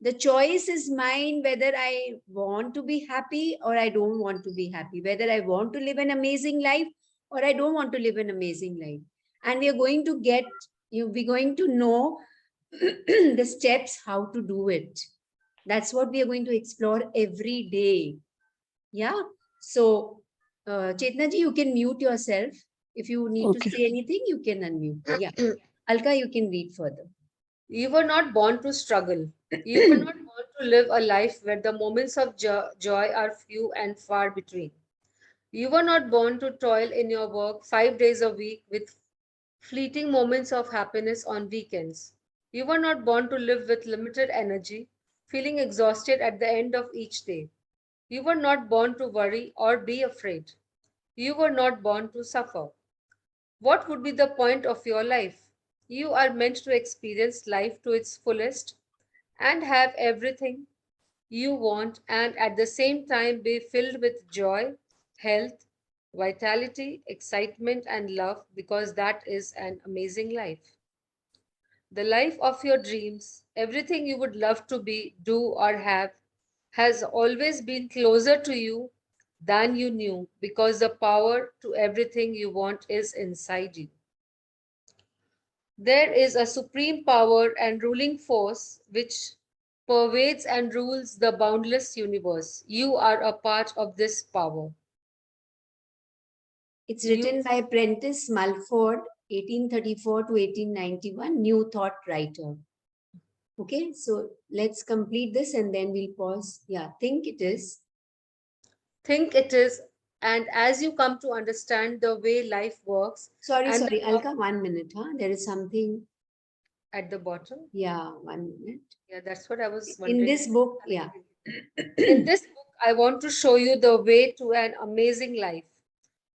The choice is mine, whether I want to be happy or I don't want to be happy, whether I want to live an amazing life or I don't want to live an amazing life. And we are going to we're going to know the steps how to do it. That's what we are going to explore every day. Yeah. So, Chetna ji, you can mute yourself. If you need to say anything, you can unmute. Yeah. Alka, you can read further. You were not born to struggle. You were not born to to live a life where the moments of joy are few and far between. You were not born to toil in your work 5 days a week with fleeting moments of happiness on weekends. You were not born to live with limited energy, feeling exhausted at the end of each day. You were not born to worry or be afraid. You were not born to suffer. What would be the point of your life? You are meant to experience life to its fullest and have everything you want, and at the same time be filled with joy, health, vitality, excitement, and love, because that is an amazing life. The life of your dreams, everything you would love to be, do, or have, has always been closer to you than you knew, because the power to everything you want is inside you. There is a supreme power and ruling force which pervades and rules the boundless universe. You are a part of this power. It's written by Prentice Mulford, 1834 to 1891, New Thought writer. Okay, so let's complete this and then we'll pause. Yeah, think it is. Think it is, and as you come to understand the way life works. Sorry, Alka, 1 minute. There is something at the bottom. Yeah, 1 minute. Yeah, that's what I was wondering. In this book, yeah. In this book, I want to show you the way to an amazing life.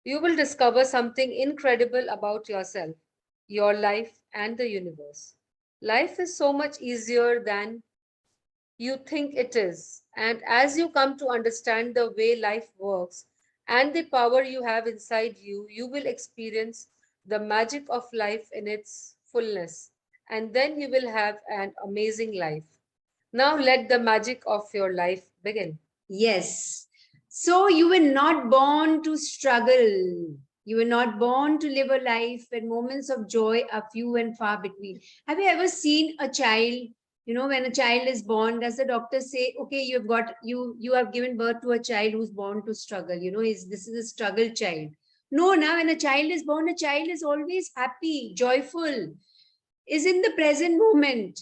You will discover something incredible about yourself, your life, and the universe. Life is so much easier than you think it is. And as you come to understand the way life works and the power you have inside you, you will experience the magic of life in its fullness. And then you will have an amazing life. Now let the magic of your life begin. Yes. So you were not born to struggle. You were not born to live a life where moments of joy are few and far between. Have you ever seen a child? You know, when a child is born, does the doctor say, okay, you have given birth to a child who's born to struggle? You know, this is a struggle child. No, now when a child is born, a child is always happy, joyful, is in the present moment.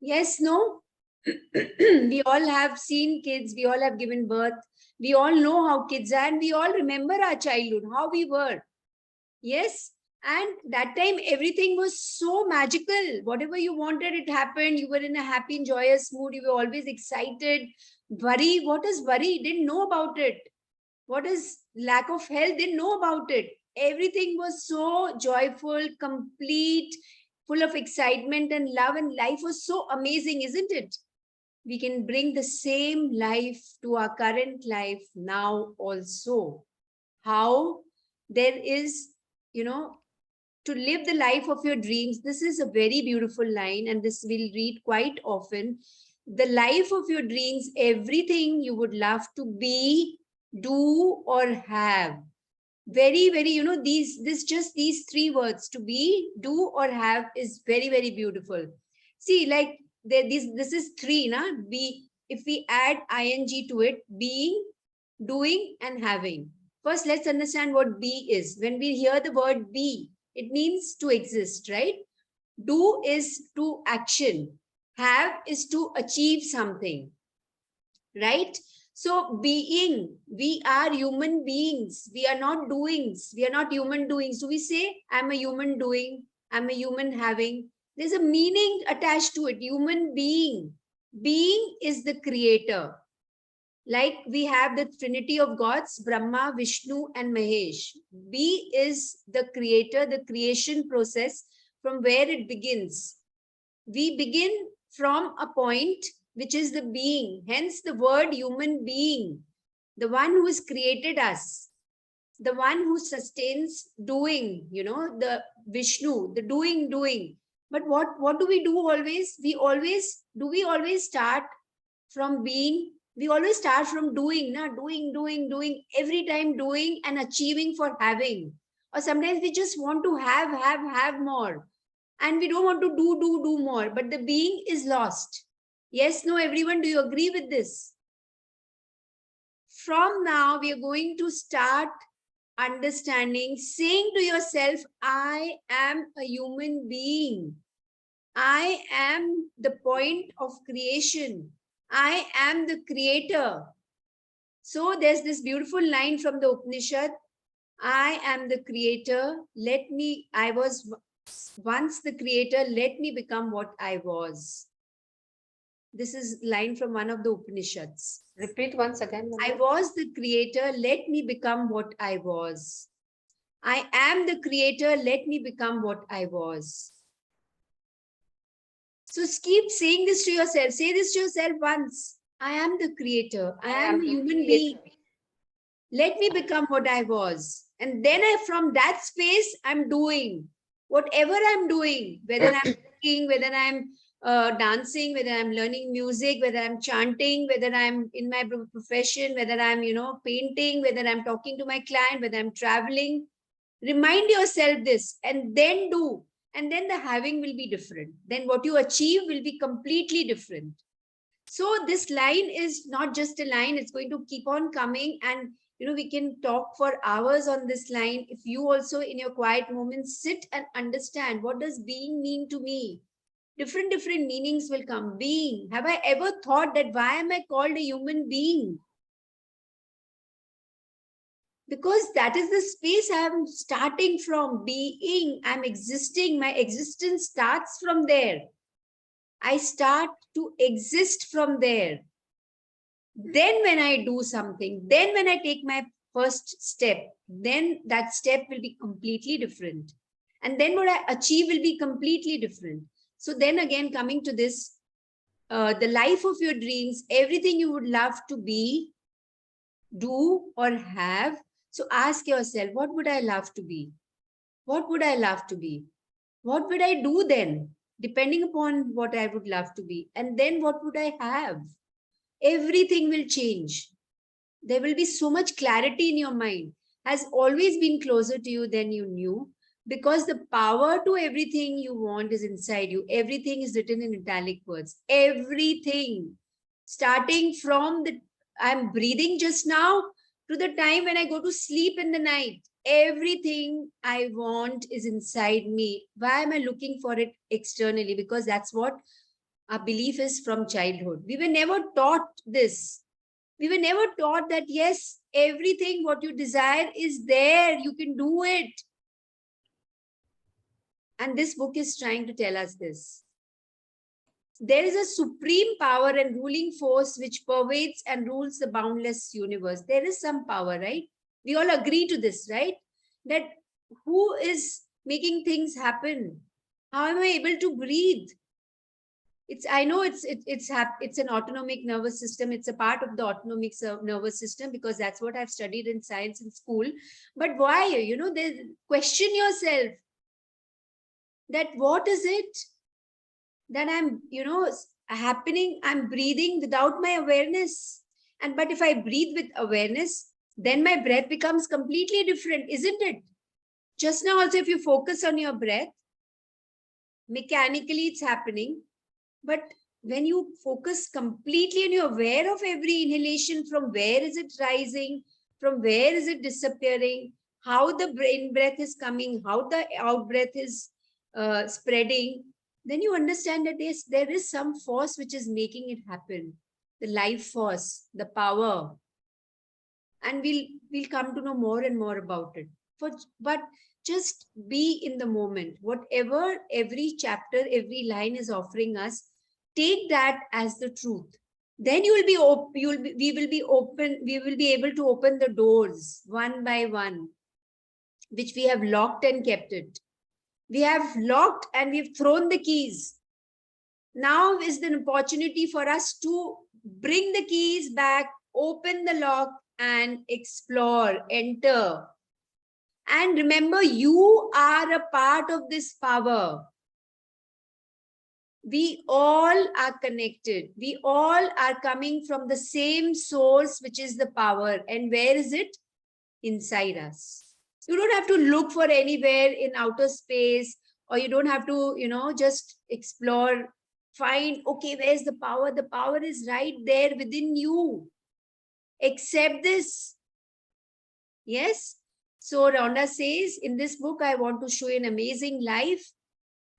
Yes, no? We all have seen kids, we all have given birth, we all know how kids are, and we all remember our childhood, how we were. Yes, and that time everything was so magical. Whatever you wanted, it happened. You were in a happy, joyous mood. You were always excited. Worry, what is worry? Didn't know about it. What is lack of health? Didn't know about it. Everything was so joyful, complete, full of excitement and love, and life was so amazing, isn't it? We can bring the same life to our current life now also. How? There is, to live the life of your dreams. This is a very beautiful line, and this we'll read quite often. The life of your dreams, everything you would love to be, do, or have. Very, very, these 3 words, to be, do, or have, is very, very beautiful. See, like, this is 3, na? Be, if we add ing to it, being, doing, and having. First, let's understand what be is. When we hear the word be, it means to exist, right? Do is to action. Have is to achieve something, right? So being, we are human beings. We are not doings. We are not human doings. So we say, I'm a human doing, I'm a human having. There's a meaning attached to it, human being. Being is the creator. Like we have the trinity of gods, Brahma, Vishnu, and Mahesh. Be is the creator, the creation process from where it begins. We begin from a point which is the being, hence the word human being, the one who has created us, the one who sustains doing, the Vishnu, the doing. But what do we do always? We always start from being. We always start from doing, doing, every time doing and achieving for having. Or sometimes we just want to have more. And we don't want to do more. But the being is lost. Yes, no, everyone, do you agree with this? From now, we are going to start understanding, saying to yourself, I am a human being. I am the point of creation. I am the creator. So there's this beautiful line from the Upanishad. I am the creator. I was once the creator. Let me become what I was. This is line from one of the Upanishads. Repeat once again. I was the creator. Let me become what I was. I am the creator. Let me become what I was. So keep saying this to yourself. Say this to yourself once. I am the creator. I am a human being. Let me become what I was. And then from that space, I'm doing whatever I'm doing, whether I'm cooking, whether I'm dancing, whether I'm learning music, whether I'm chanting, whether I'm in my profession, whether I'm, painting, whether I'm talking to my client, whether I'm traveling. Remind yourself this and then do. And then the having will be different. Then what you achieve will be completely different. So this line is not just a line, it's going to keep on coming. And we can talk for hours on this line. If you also in your quiet moments sit and understand, what does being mean to me? Different meanings will come. Being. Have I ever thought that why am I called a human being? Because that is the space I am starting from. Being, I'm existing. My existence starts from there. I start to exist from there. Then when I do something, then when I take my first step, then that step will be completely different. And then what I achieve will be completely different. So then again, coming to this, the life of your dreams, everything you would love to be, do or have. So ask yourself, what would I love to be? What would I love to be? What would I do then? Depending upon what I would love to be. And then what would I have? Everything will change. There will be so much clarity in your mind. Has always been closer to you than you knew, because the power to everything you want is inside you. Everything is written in italic words. Everything. Starting from I'm breathing just now to the time when I go to sleep in the night. Everything I want is inside me. Why am I looking for it externally? Because that's what our belief is from childhood. We were never taught this. We were never taught that, yes, everything what you desire is there. You can do it. And this book is trying to tell us this. There is a supreme power and ruling force which pervades and rules the boundless universe. There is some power, right? We all agree to this, right? That who is making things happen? How am I able to breathe? I know it's an autonomic nervous system. It's a part of the autonomic nervous system, because that's what I've studied in science in school. But why? Question yourself that what is it that I'm, happening? I'm breathing without my awareness. But if I breathe with awareness, then my breath becomes completely different, isn't it? Just now also, if you focus on your breath, mechanically it's happening. But when you focus completely and you're aware of every inhalation, from where is it rising, from where is it disappearing, how the in breath is coming, how the out breath is spreading, then you understand that yes, there is some force which is making it happen. The life force, the power. And we'll come to know more and more about it. But just be in the moment. Whatever every chapter, every line is offering us, take that as the truth. Then we will be able to open the doors one by one, which we have locked and kept it. We have locked and we've thrown the keys. Now is the opportunity for us to bring the keys back, open the lock and explore, enter. And remember, you are a part of this power. We all are connected. We all are coming from the same source, which is the power. And where is it? Inside us. You don't have to look for anywhere in outer space, or you don't have to, just explore, find, okay, where's the power? The power is right there within you. Accept this. Yes. So Rhonda says, in this book, I want to show you an amazing life.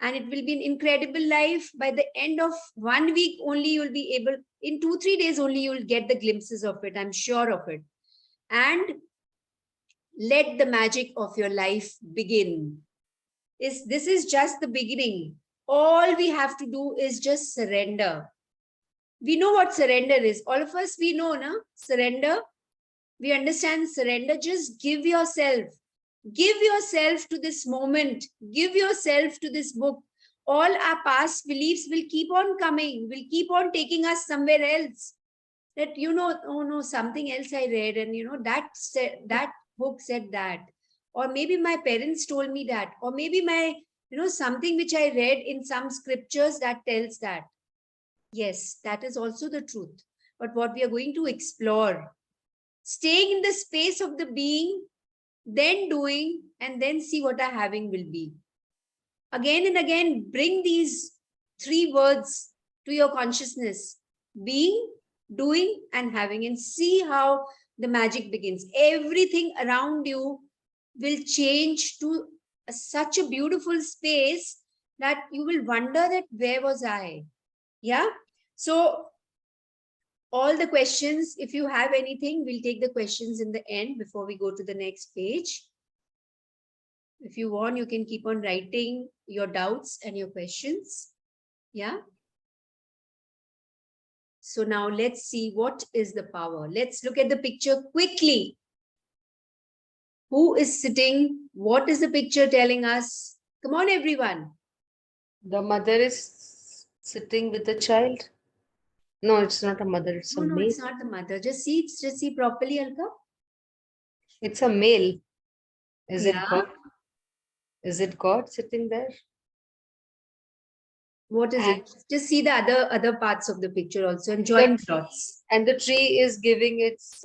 and it will be an incredible life. By the end of 1 week only, you'll be able, in 2-3 days only, you'll get the glimpses of it. I'm sure of it. And let the magic of your life begin. This is just the beginning. All we have to do is just surrender. We know what surrender is. All of us, we know, na? Surrender. We understand surrender. Just give yourself. Give yourself to this moment. Give yourself to this book. All our past beliefs will keep on coming, will keep on taking us somewhere else. That, you know, oh no, something else I read, and you know, that book said that. Or maybe my parents told me that. Or maybe my, you know, something which I read in some scriptures that tells that. Yes, that is also the truth. But what we are going to explore, staying in the space of the being, then doing, and then see what our having will be. Again and again, bring these 3 words to your consciousness: being, doing, and having, and see how the magic begins. Everything around you will change to such a beautiful space that you will wonder that where was I? Yeah. So all the questions, if you have anything, we'll take the questions in the end before we go to the next page. If you want, you can keep on writing your doubts and your questions. Yeah. So now let's see what is the power. Let's look at the picture quickly. Who is sitting? What is the picture telling us? Come on, everyone. The mother is sitting with the child. No, it's not a mother, it's a No, male. it's not the mother. Just see properly, Alka. It's a male. Is it Yeah. God? Is it God sitting there? What is And it? Just see the other parts of the picture also and join the dots. And the tree is giving its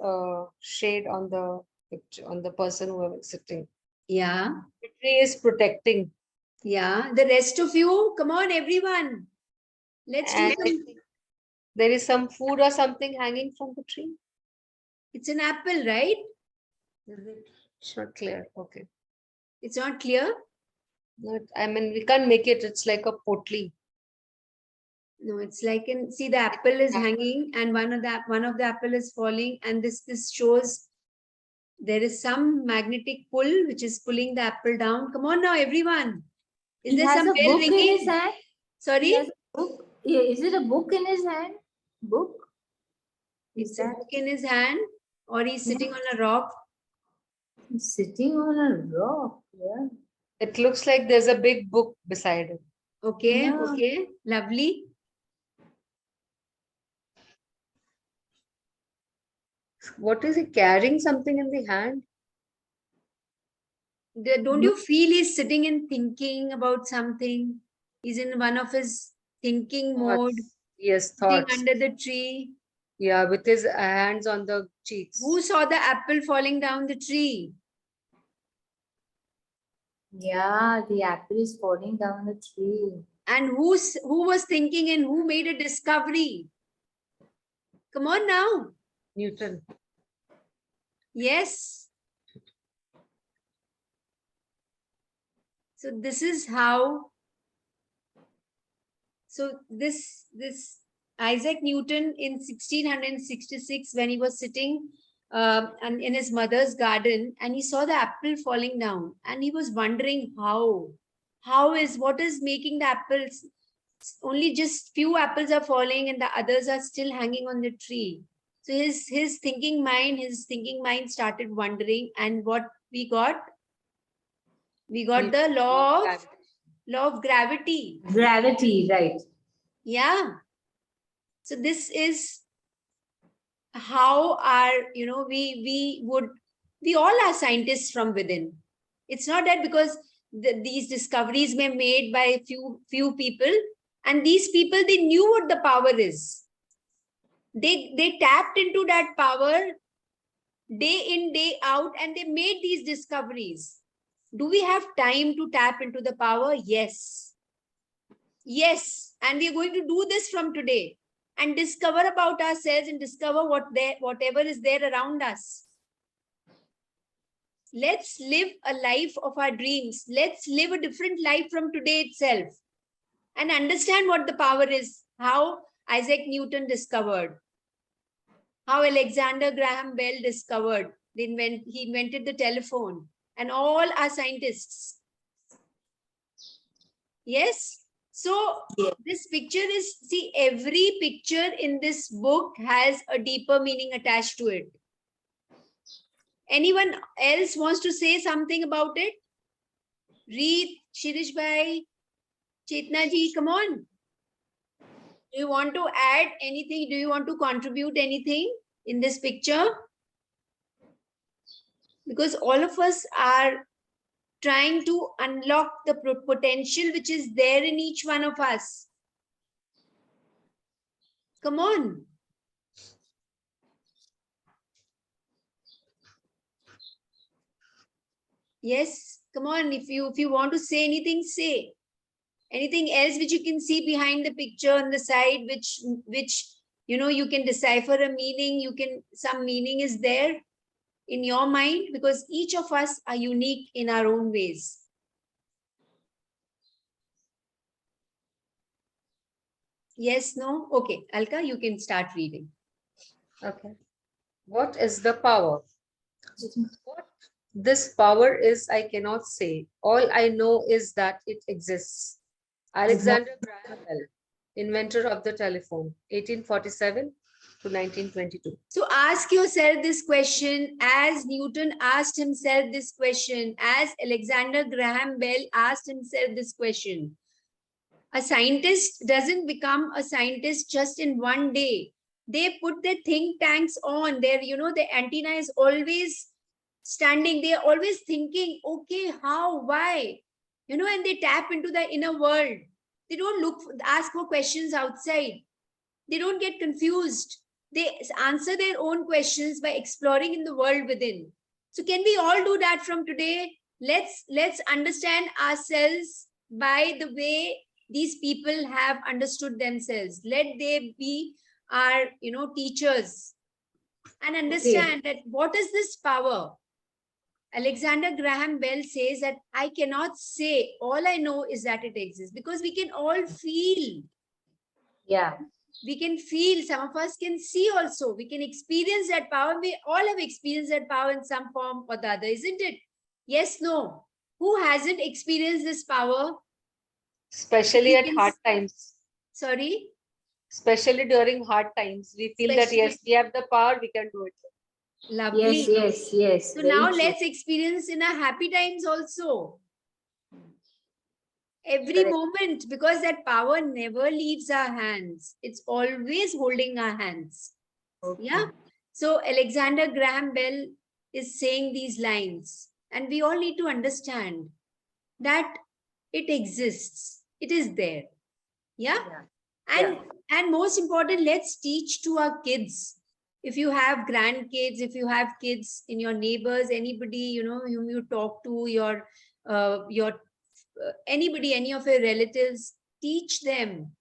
shade on the picture, on the person who is sitting. Yeah. The tree is protecting. Yeah. The rest of you, come on, everyone. Let's do And some. there is some food or something hanging from the tree. It's an apple, right? Is it? It's not clear. Okay. It's not clear. Not, I mean, we can't make it. It's like a potli. No, it's like see the apple is hanging and one of the apple is falling, and this shows there is some magnetic pull which is pulling the apple down. Come on now, everyone. Is there some a bell book in ringing? his hand. Sorry? He has a book. Yeah, is it a book in his hand? Book? It's a book in his hand, or he's sitting on a rock. He's sitting on a rock. Yeah. It looks like there's a big book beside it. Okay, Yeah. okay, lovely. What is he carrying? Something in the hand? Don't you feel he's sitting and thinking about something? He's in one of his thinking mode, Yes, sitting thoughts. under the tree. Yeah, with his hands on the cheeks. Who saw the apple falling down the tree? Yeah, the apple is falling down the tree. And who was thinking and who made a discovery? Come on now. Newton. Yes. So this is how. So this Isaac Newton in 1666, when he was sitting and in his mother's garden, and he saw the apple falling down, and he was wondering what is making the apples, only just few apples are falling and the others are still hanging on the tree. So his thinking mind started wondering, and what we got the law of gravity. Gravity, right. Yeah. So this is how our, we all are scientists from within. It's not that because these discoveries were made by few people, and these people, they knew what the power is. They tapped into that power day in, day out, and they made these discoveries. Do we have time to tap into the power? Yes. Yes. And we are going to do this from today and discover about ourselves and discover whatever is there around us. Let's live a life of our dreams. Let's live a different life from today itself. and understand what the power is, how Isaac Newton discovered, how Alexander Graham Bell discovered, he invented the telephone, and all are scientists. Yes. So this picture is, see, every picture in this book has a deeper meaning attached to it. Anyone else wants to say something about it? Read, Shirish Bhai, Chetna ji, come on. Do you want to add anything? Do you want to contribute anything in this picture? Because all of us are trying to unlock the potential which is there in each one of us. Come on. Yes, come on. If you want to say anything, say. Anything else which you can see behind the picture on the side, which you know you can decipher a meaning, some meaning is there in your mind, because each of us are unique in our own ways. Yes, no? Okay, Alka, you can start reading. Okay. What is the power? What this power is, I cannot say. All I know is that it exists. Alexander Graham Bell, inventor of the telephone, 1847 to 1922. So ask yourself this question as Newton asked himself this question, as Alexander Graham Bell asked himself this question. A scientist doesn't become a scientist just in one day. They put their think tanks on. Their, the antenna is always standing. They are always thinking, okay, how, why? And they tap into the inner world. They don't ask for questions outside. They don't get confused. They answer their own questions by exploring in the world within. So can we all do that from today? Let's understand ourselves by the way these people have understood themselves. Let they be our, teachers, and understand that what is this power? Alexander Graham Bell says that I cannot say, all I know is that it exists, because we can all feel. Yeah. We can feel, some of us can see also, we can experience that power. We all have experienced that power in some form or the other, isn't it? Yes, no? Who hasn't experienced this power? Especially at hard times. Sorry? Especially during hard times. We feel that, yes, we have the power, we can do it. Lovely. Yes. So now let's experience in our happy times also. Every moment, because that power never leaves our hands. It's always holding our hands. Okay. Yeah. So Alexander Graham Bell is saying these lines, and we all need to understand that it exists. It is there. Yeah. And most important, let's teach to our kids. If you have grandkids, if you have kids in your neighbors, anybody, whom you talk to, your anybody, any of your relatives, teach them.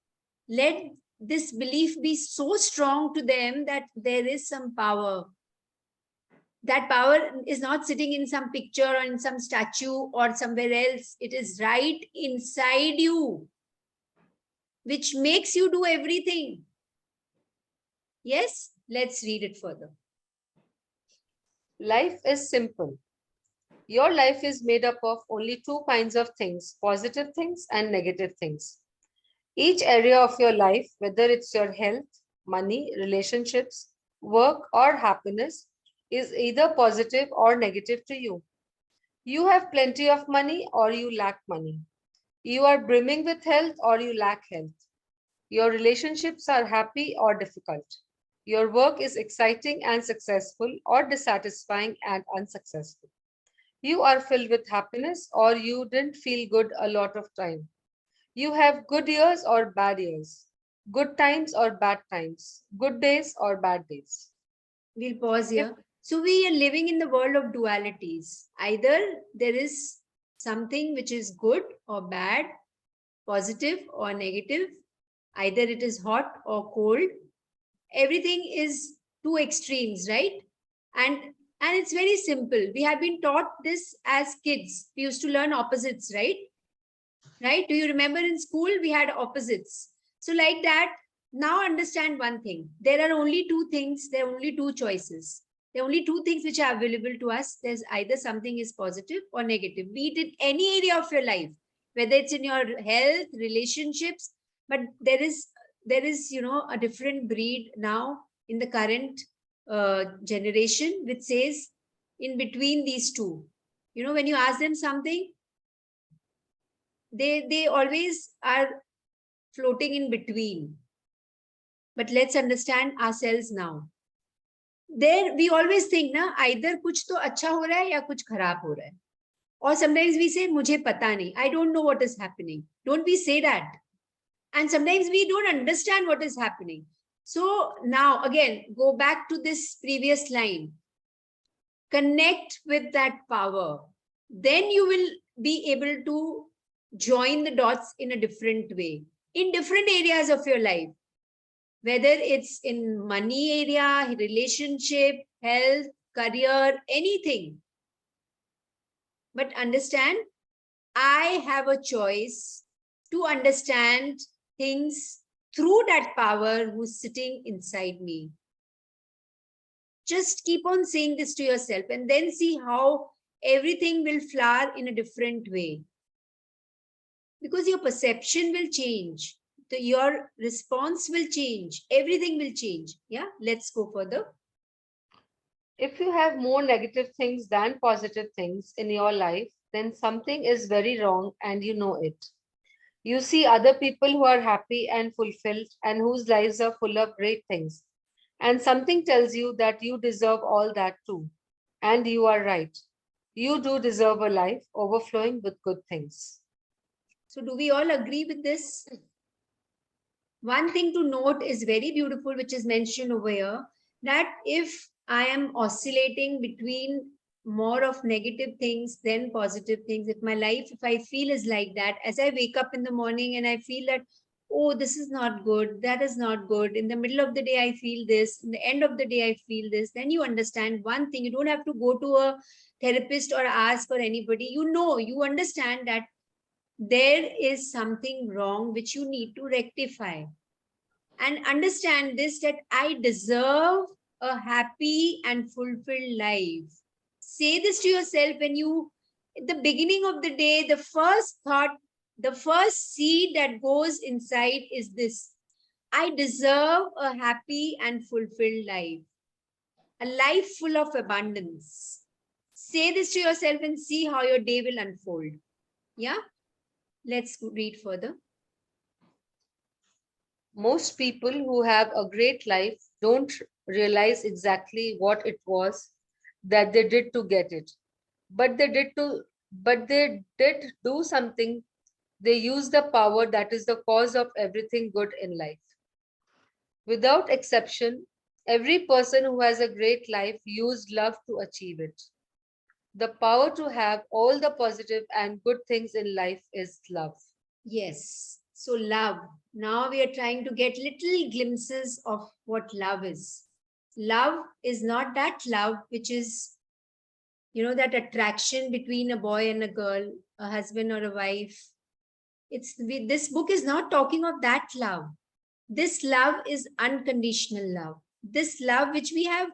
Let this belief be so strong to them that there is some power. That power is not sitting in some picture or in some statue or somewhere else. It is right inside you, which makes you do everything. Yes, let's read it further. Life is simple. Your life is made up of only two kinds of things, positive things and negative things. Each area of your life, whether it's your health, money, relationships, work, or happiness, is either positive or negative to you. You have plenty of money or you lack money. You are brimming with health or you lack health. Your relationships are happy or difficult. Your work is exciting and successful or dissatisfying and unsuccessful. You are filled with happiness or you didn't feel good a lot of time. You have good years or bad years, good times or bad times, good days or bad days. We'll pause here. So we are living in the world of dualities. Either there is something which is good or bad, positive or negative. Either it is hot or cold. Everything is two extremes, right? And it's very simple. We have been taught this as kids. We used to learn opposites, right? right? Do you remember in school we had opposites? So like that, now understand one thing. There are only two things, there are only two choices. There are only two things which are available to us. There's either something is positive or negative, be it in any area of your life, whether it's in your health, relationships, but there is a different breed now in the current generation which says in between these two. When you ask them something, they always are floating in between. But let's understand ourselves now. There we always think na either kuch to acha ho raha hai ya kuch kharab ho raha hai. Or sometimes we say mujhe pata nahi, I don't know what is happening. Don't we say that? And sometimes we don't understand what is happening. So now again, go back to this previous line. Connect with that power. Then you will be able to join the dots in a different way, in different areas of your life, whether it's in money area, relationship, health, career, anything. But understand, I have a choice to understand things through that power who's sitting inside me. Just keep on saying this to yourself and then see how everything will flower in a different way. Because your perception will change, your response will change, everything will change. Yeah, let's go further. If you have more negative things than positive things in your life, then something is very wrong and you know it. You see other people who are happy and fulfilled and whose lives are full of great things. And something tells you that you deserve all that too. And you are right. You do deserve a life overflowing with good things. So do we all agree with this? One thing to note is very beautiful, which is mentioned over here, that if I am oscillating between more of negative things than positive things, if my life, if I feel is like that, as I wake up in the morning and I feel that, oh, this is not good, that is not good, in the middle of the day I feel this, in the end of the day I feel this, then you understand one thing. You don't have to go to a therapist or ask for anybody. You understand that there is something wrong which you need to rectify. And understand this, that I deserve a happy and fulfilled life. Say this to yourself when you, at the beginning of the day, the first thought, the first seed that goes inside is this: I deserve a happy and fulfilled life, a life full of abundance. Say this to yourself and see how your day will unfold. Yeah, let's read further. Most people who have a great life don't realize exactly what it was that they did to get it. But they did do something. They use the power that is the cause of everything good in life. Without exception, every person who has a great life used love to achieve it. The power to have all the positive and good things in life is love. Yes. So love. Now we are trying to get little glimpses of what love is. Love is not that love which is, that attraction between a boy and a girl, a husband or a wife. This book is not talking of that love. This love is unconditional love. This love which we have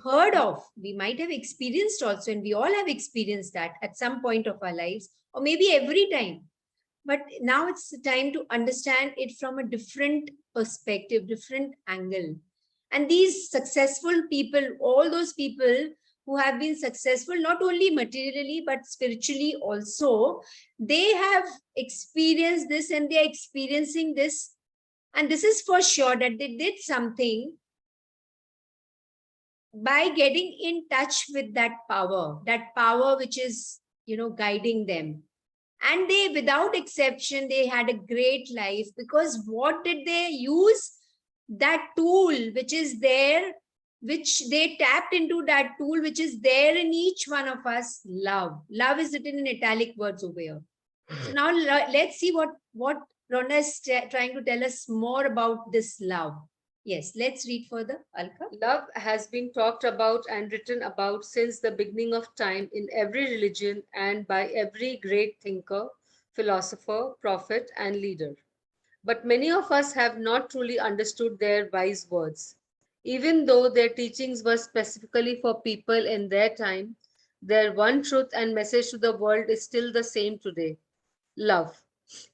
heard of, we might have experienced also, and we all have experienced that at some point of our lives, or maybe every time. But now it's the time to understand it from a different perspective, different angle. And these successful people, all those people who have been successful, not only materially, but spiritually also, they have experienced this and they are experiencing this. And this is for sure that they did something by getting in touch with that power which is, guiding them. And they, without exception, they had a great life, because what did they use? That tool which is there, which they tapped into, that tool which is there in each one of us, love. Love is written in italic words over here. So now let's see what Rhonda is trying to tell us more about this love. Yes, let's read further, Alka. Love has been talked about and written about since the beginning of time in every religion and by every great thinker, philosopher, prophet, and leader. But many of us have not truly understood their wise words. Even though their teachings were specifically for people in their time, their one truth and message to the world is still the same today: love.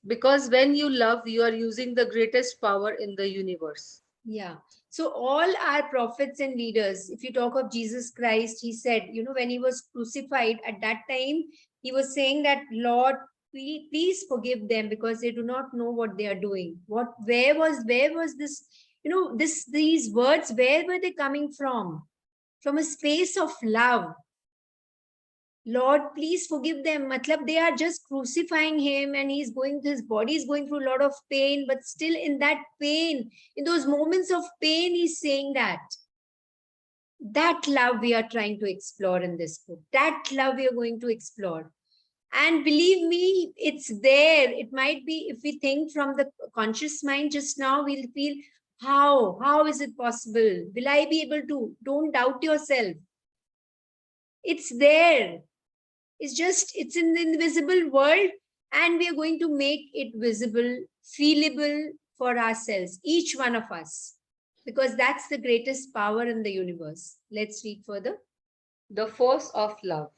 Because when you love, you are using the greatest power in the universe. Yeah. So all our prophets and leaders, if you talk of Jesus Christ, he said, when he was crucified at that time, he was saying that, Lord, please forgive them because they do not know what they are doing. Where was this, these words, where were they coming from? From a space of love. Lord, please forgive them. Matlab, they are just crucifying him and his body is going through a lot of pain, but still in that pain, in those moments of pain, he's saying that. That love we are trying to explore in this book. That love we are going to explore. And believe me, it's there. It might be, if we think from the conscious mind just now, we'll feel, how is it possible? Will I be able to? Don't doubt yourself. It's there. It's in the invisible world, and we are going to make it visible, feelable for ourselves, each one of us, because that's the greatest power in the universe. Let's read further. The force of love.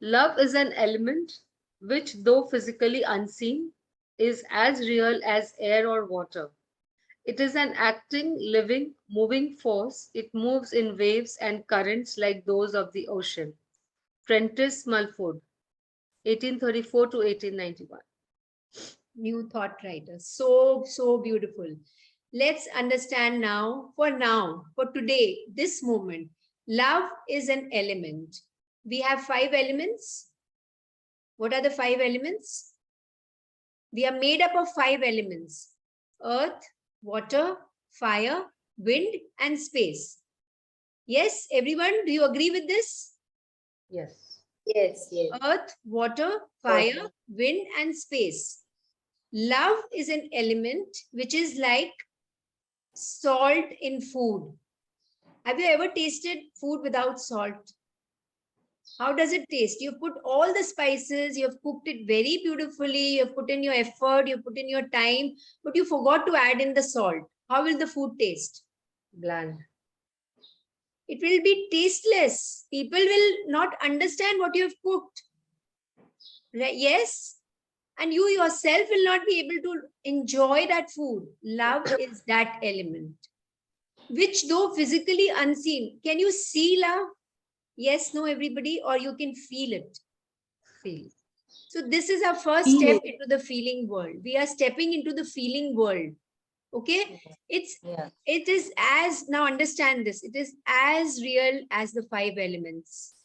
Love is an element which, though physically unseen, is as real as air or water. It is an acting, living, moving force. It moves in waves and currents like those of the ocean. Prentice Mulford, 1834 to 1891. New thought writer. So beautiful. Let's understand now, for today, this moment, love is an element. We have 5 elements. What are the 5 elements? We are made up of 5 elements: earth, water, fire, wind, and space. Yes, everyone, do you agree with this? Yes. Yes, yes. Earth, water, fire, wind, and space. Love is an element which is like salt in food. Have you ever tasted food without salt? How does it taste? You've put all the spices, you've cooked it very beautifully, you've put in your effort, you've put in your time, but you forgot to add in the salt. How will the food taste? Bland. It will be tasteless. People will not understand what you have cooked. Right? Yes? And you yourself will not be able to enjoy that food. Love is that element, which though physically unseen, can you see love? Yes, no, everybody, or you can feel it. Feel. So this is our first step into the feeling world. We are stepping into the feeling world. Okay? It is as, now understand this, it is as real as the 5 elements.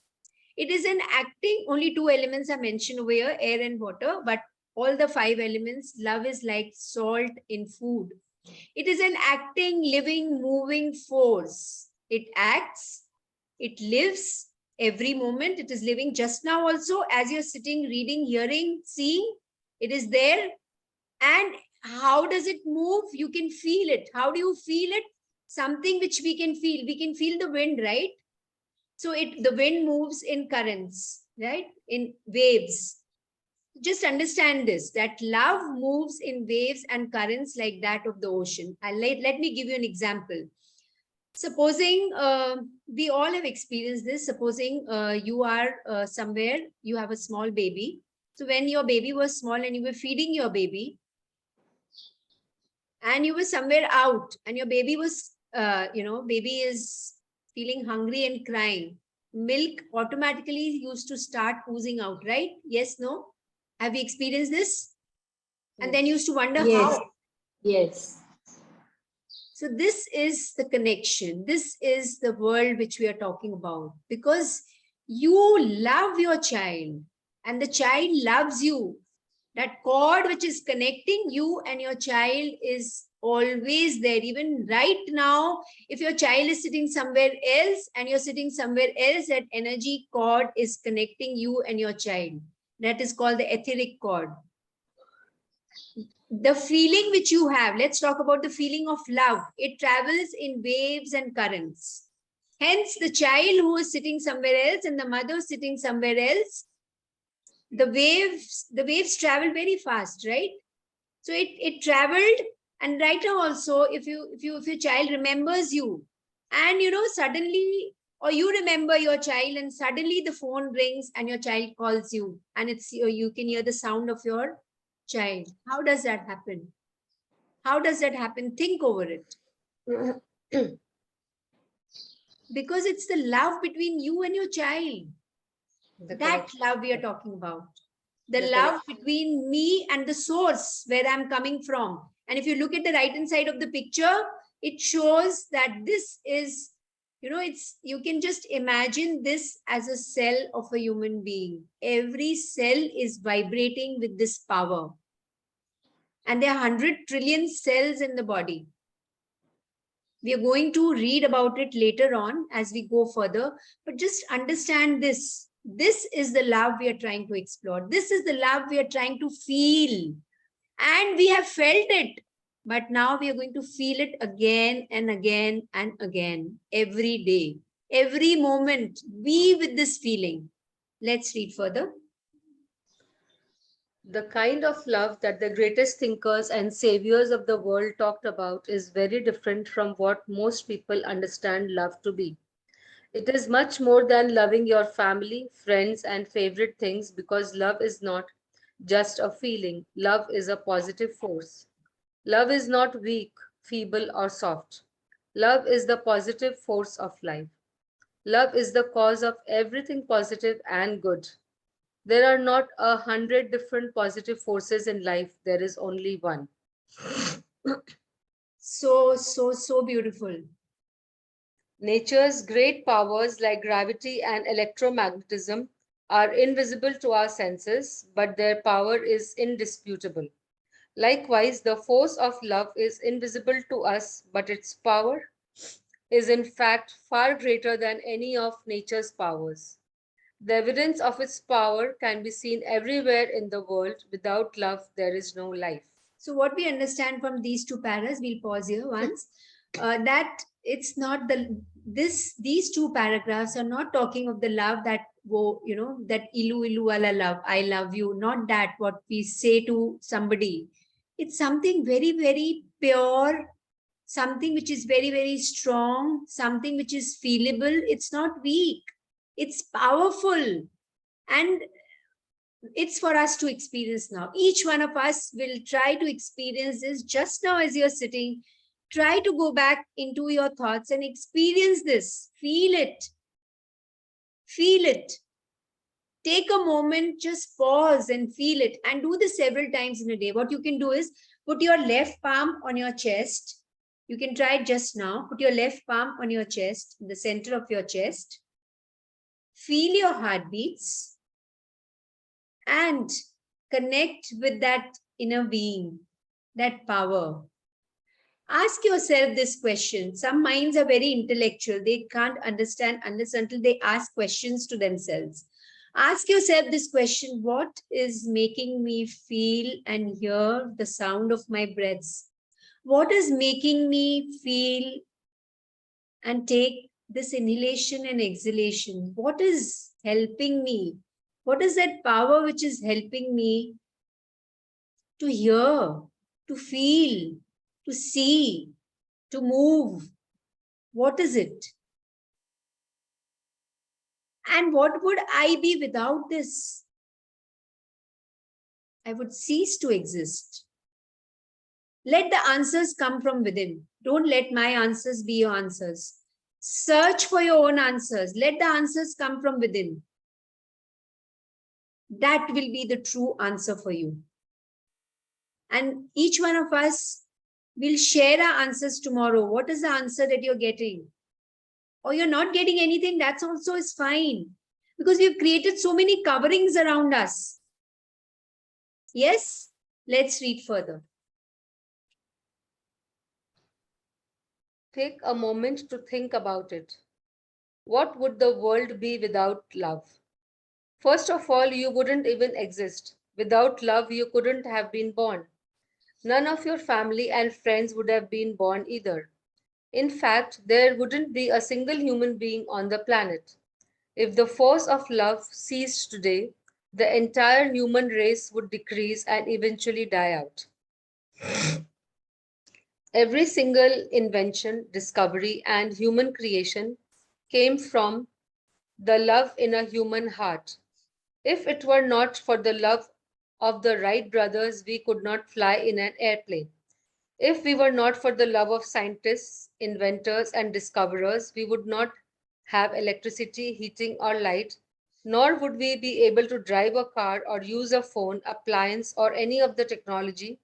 It is an acting, only 2 elements are mentioned over here, air and water, but all the 5 elements, love is like salt in food. It is an acting, living, moving force. It acts, it lives every moment. It is living just now also, as you're sitting, reading, hearing, seeing, it is there. And how does it move? You can feel it. How do you feel it? Something which we can feel. We can feel the wind, right? So the wind moves in currents, right? In waves. Just understand this, that love moves in waves and currents like that of the ocean. Let me give you an example. Supposing we all have experienced this. Supposing you are somewhere, you have a small baby. So when your baby was small and you were feeding your baby, and you were somewhere out, and your baby was, baby is feeling hungry and crying, milk automatically used to start oozing out, right? Yes, no? Have you experienced this? And then you used to wonder how. Yes. So this is the connection. This is the world which we are talking about, because you love your child and the child loves you. That cord which is connecting you and your child is always there. Even right now, if your child is sitting somewhere else and you're sitting somewhere else, that energy cord is connecting you and your child. That is called the etheric cord. The feeling which you have, let's talk about the feeling of love. It travels in waves and currents. Hence, the child who is sitting somewhere else and the mother sitting somewhere else, the waves travel very fast, right? So it traveled, and right now also, if your child remembers you, and suddenly, or you remember your child, and suddenly the phone rings and your child calls you, and you can hear the sound of your child. How does that happen? How does that happen? Think over it. Because it's the love between you and your child. That love we are talking about. The love between me and the source where I'm coming from. And if you look at the right hand side of the picture, it shows that this is, you can just imagine this as a cell of a human being. Every cell is vibrating with this power. And there are 100 trillion cells in the body. We are going to read about it later on as we go further, but just understand this. This is the love we are trying to explore. This is the love we are trying to feel. And we have felt it, but now we are going to feel it again and again and again, every day, every moment. Be with this feeling. Let's read further. The kind of love that the greatest thinkers and saviors of the world talked about is very different from what most people understand love to be. It is much more than loving your family, friends, and favorite things, because love is not just a feeling. Love is a positive force. Love is not weak, feeble, or soft. Love is the positive force of life. Love is the cause of everything positive and good. There are not 100 different positive forces in life, there is only one. So beautiful. Nature's great powers like gravity and electromagnetism are invisible to our senses, but their power is indisputable. Likewise, the force of love is invisible to us, but its power is in fact far greater than any of nature's powers. The evidence of its power can be seen everywhere in the world. Without love, there is no life. So what we understand from these two paras, we'll pause here once, that it's not these two paragraphs are not talking of the love that that ilu ilu ala love, I love you, not that what we say to somebody. It's something very, very pure, something which is very, very strong, something which is feelable. It's not weak, it's powerful. And it's for us to experience now. Each one of us will try to experience this just now as you're sitting. Try to go back into your thoughts and experience this. Feel it. Feel it. Take a moment, just pause and feel it, and do this several times in a day. What you can do is put your left palm on your chest. You can try it just now. Put your left palm on your chest, in the center of your chest. Feel your heartbeats and connect with that inner being, that power. Ask yourself this question. Some minds are very intellectual. They can't understand unless until they ask questions to themselves. Ask yourself this question: what is making me feel and hear the sound of my breaths? What is making me feel and take this inhalation and exhalation? What is helping me? What is that power which is helping me to hear, to feel, to see, to move? What is it? And what would I be without this? I would cease to exist. Let the answers come from within. Don't let my answers be your answers. Search for your own answers. Let the answers come from within. That will be the true answer for you. And each one of us will share our answers tomorrow. What is the answer that you're getting? Or you're not getting anything, that's also is fine. Because we've created so many coverings around us. Yes? Let's read further. Take a moment to think about it. What would the world be without love? First of all, you wouldn't even exist. Without love, you couldn't have been born. None of your family and friends would have been born either. In fact, there wouldn't be a single human being on the planet. If the force of love ceased today, the entire human race would decrease and eventually die out. Every single invention, discovery, and human creation came from the love in a human heart. If it were not for the love of the Wright brothers, we could not fly in an airplane. If we were not for the love of scientists, inventors, and discoverers, we would not have electricity, heating, or light, nor would we be able to drive a car or use a phone, appliance, or any of the technology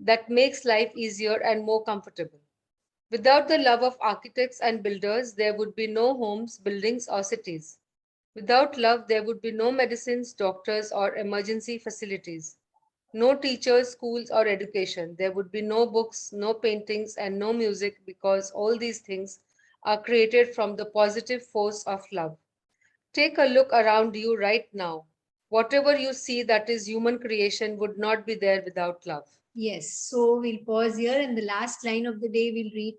that makes life easier and more comfortable. Without the love of architects and builders, there would be no homes, buildings, or cities. Without love, there would be no medicines, doctors, or emergency facilities. No teachers, schools, or education. There would be no books, no paintings, and no music because all these things are created from the positive force of love. Take a look around you right now. Whatever you see that is human creation would not be there without love. Yes, so we'll pause here, and the last line of the day we'll read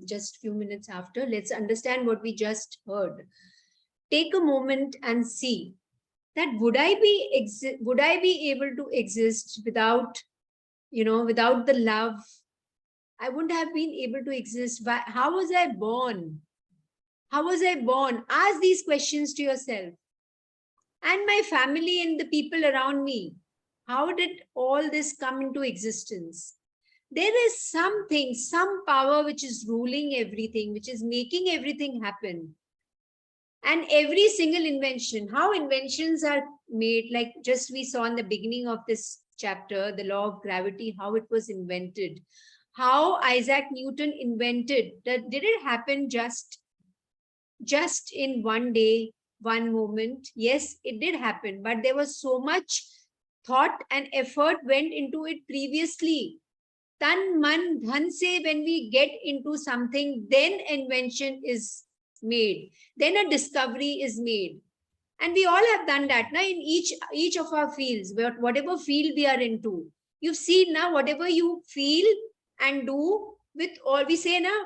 just a few minutes after. Let's understand what we just heard. Take a moment and see that would I be able to exist without, without the love? I wouldn't have been able to exist. How was I born? How was I born? Ask these questions to yourself. And my family and the people around me. How did all this come into existence? There is something, some power which is ruling everything, which is making everything happen. And every single invention, how inventions are made, like just we saw in the beginning of this chapter, the law of gravity, how it was invented, how Isaac Newton invented that. Did it happen just in one day, one moment? Yes, it did happen, but there was so much thought and effort went into it previously. Tan man dhan se, when we get into something, then invention is made, then a discovery is made. And we all have done that now in each of our fields, whatever field we are into. You've seen now, whatever you feel and do with all, we say now,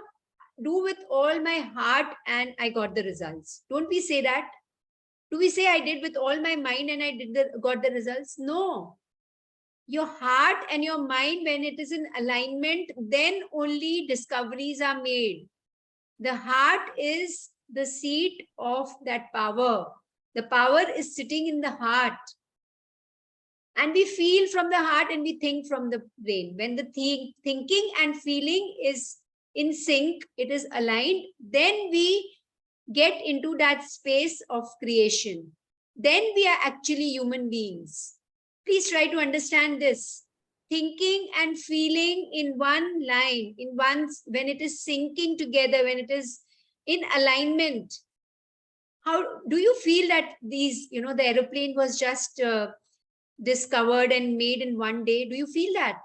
do with all my heart and I got the results. Don't we say that? Do we say I did with all my mind and I got the results? No. Your heart and your mind, when it is in alignment, then only discoveries are made. The heart is the seat of that power. The power is sitting in the heart. And we feel from the heart and we think from the brain. When the thinking and feeling is in sync, it is aligned, then we get into that space of creation. Then we are actually human beings. Please try to understand this. Thinking and feeling in one line, when it is syncing together, when it is in alignment. How do you feel that the aeroplane was just discovered and made in one day? Do you feel that?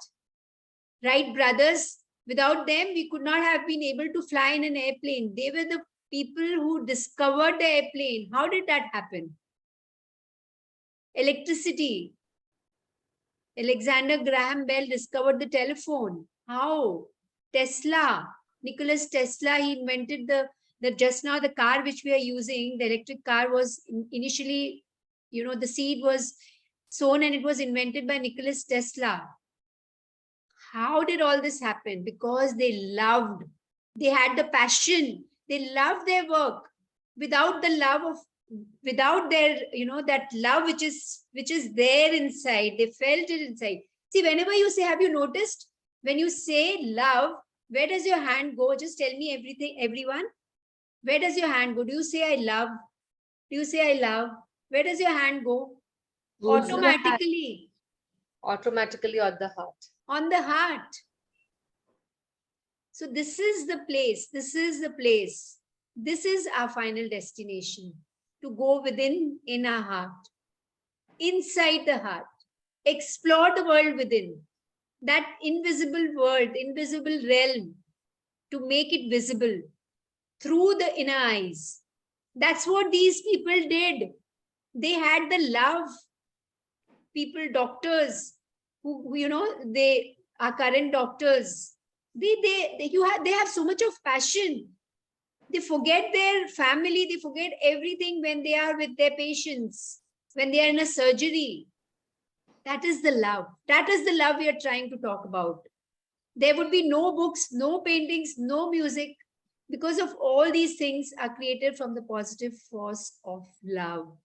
Wright brothers, without them, we could not have been able to fly in an airplane. They were the people who discovered the airplane. How did that happen? Electricity. Alexander Graham Bell discovered the telephone. How? Tesla. Nicholas Tesla, he invented just now the car which we are using, the electric car was initially, the seed was sown and it was invented by Nicholas Tesla. How did all this happen? Because they loved, they had the passion, they loved their work. Without their, that love which is there inside, they felt it inside. See, whenever you say, have you noticed, when you say love, where does your hand go? Just tell me everyone. Where does your hand go? Do you say I love? Do you say I love? Where does your hand go? Automatically. Automatically on the heart. On the heart. So this is the place. This is the place. This is our final destination. To go within in our heart. Inside the heart. Explore the world within. That invisible world, invisible realm. To make it visible. Through the inner eyes. That's what these people did. They had the love. People, doctors, who they are current doctors. They have so much of passion. They forget their family. They forget everything when they are with their patients. when they are in a surgery. That is the love. That is the love we are trying to talk about. There would be no books, no paintings, no music, because of all these things are created from the positive force of love.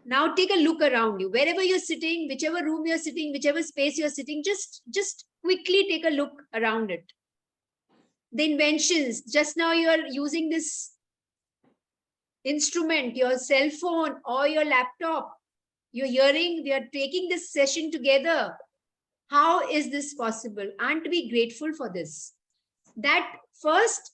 Now take a look around you. Wherever you're sitting, whichever room you're sitting, whichever space you're sitting, just quickly take a look around it. The inventions, just now you are using this instrument, your cell phone or your laptop. You're hearing, we are taking this session together. How is this possible? Aren't we grateful for this? That first,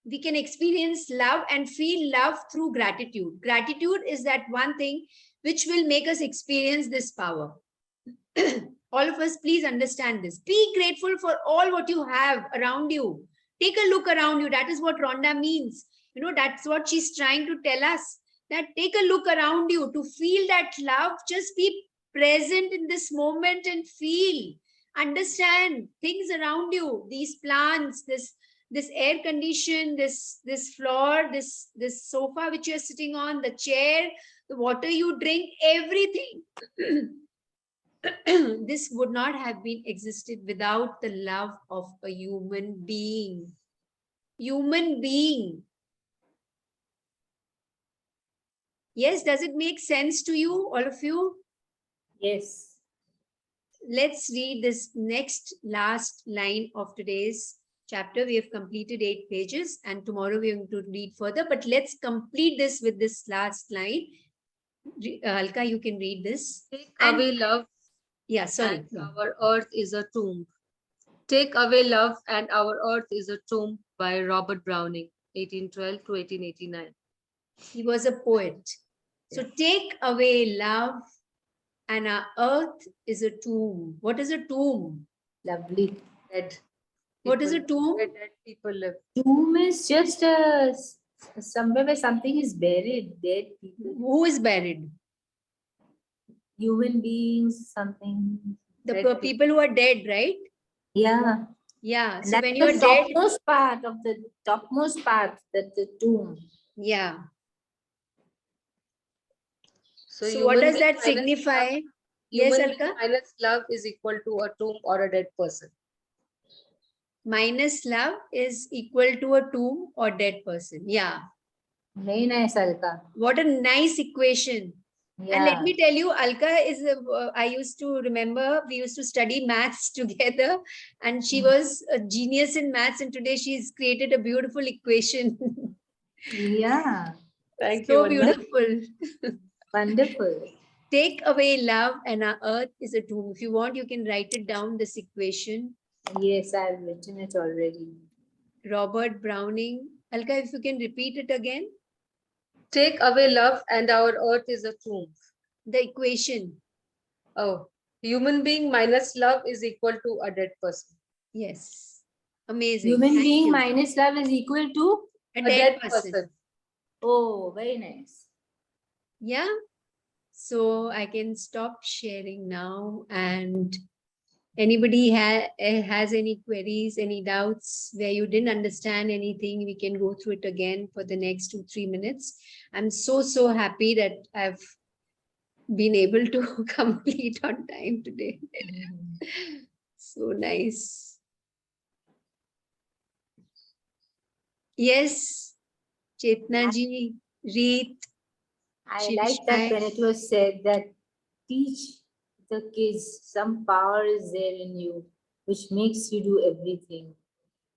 we can experience love and feel love through gratitude. Gratitude is that one thing which will make us experience this power. All of us, please understand this. Be grateful for all what you have around you. Take a look around you. That is what Rhonda means. You know, that's what she's trying to tell us. That take a look around you to feel that love. Just be present in this moment and feel. Understand things around you. These plants, this air condition, this floor, this sofa which you're sitting on, the chair, the water you drink, everything. This would not have been existed without the love of a human being. Human being. Yes, does it make sense to you, all of you? Yes. Let's read this last line of today's chapter. We have completed 8 pages and tomorrow we are going to read further, but let's complete this with this last line. Alka, you can read this. Take away love. Yeah, sorry. And our earth is a tomb. Take away love and our earth is a tomb by Robert Browning, 1812 to 1889. He was a poet. So take away love and our earth is a tomb. What is a tomb? Lovely. Dead. What is a tomb? Where dead people live. Tomb is just somewhere where something is buried. Dead people. Who is buried? Human beings, something. The people who are dead, right? Yeah. Yeah. So That's when you are the dead. topmost part, that the tomb. Yeah. So what does that signify? Yes, Alka? Minus love is equal to a tomb or a dead person. Minus love is equal to a tomb or dead person. Yeah. Very nice, Alka. What a nice equation. Yeah. And let me tell you, Alka is, I used to remember, we used to study maths together and she was a genius in maths and today she's created a beautiful equation. Yeah. Thank you. So beautiful. Wonderful. Take away love and our earth is a tomb. If you want, you can write it down, this equation. Yes, I've written it already. Robert Browning. Alka, if you can repeat it again. Take away love and our earth is a tomb. The equation. Oh, human being minus love is equal to a dead person. Yes. Amazing. Human Thank being you. minus love is equal to a dead person. Oh, very nice. Yeah. So I can stop sharing now. And anybody has any queries, any doubts where you didn't understand anything, we can go through it again for the next 2-3 minutes. I'm so happy that I've been able to complete on time today. So nice. Yes, Chetna ji, Reet. I like that when it was said that teach the kids, some power is there in you, which makes you do everything.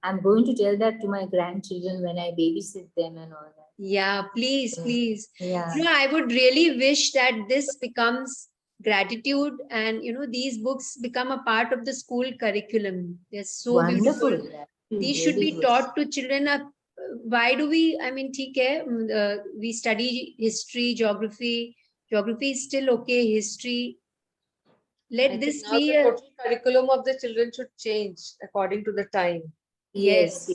I'm going to tell that to my grandchildren when I babysit them and all that. Yeah, please, please. Yeah. You know, I would really wish that this becomes gratitude and, you know, these books become a part of the school curriculum. They're so Wonderful. beautiful. These should be taught to children. Why do we, I mean, we study history, geography. Geography is still okay, history. Let this be the total curriculum of the children should change according to the time. Yes,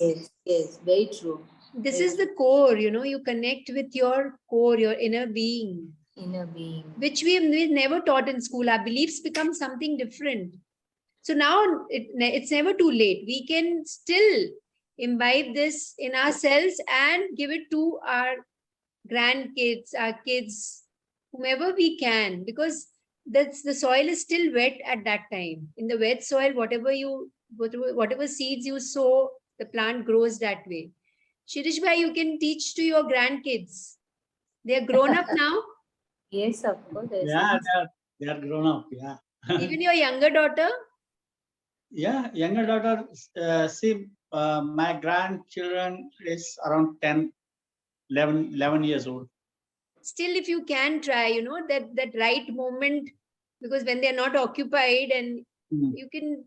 very true. This is the core, you know, you connect with your core, your inner being. Inner being. Which we never taught in school. Our beliefs become something different. So now it's never too late. We can still imbibe this in ourselves and give it to our grandkids, our kids, whomever we can, because that's the soil is still wet at that time. In the wet soil, whatever seeds you sow, the plant grows that way. Shirish bhai, you can teach to your grandkids. They are grown up now. Yes, of course. There's Yeah, no- they are grown up. Yeah. Even your younger daughter. Yeah, younger daughter, my grandchildren is around 10, 11 years old. Still, if you can try, that right moment, because when they're not occupied, and Mm. you can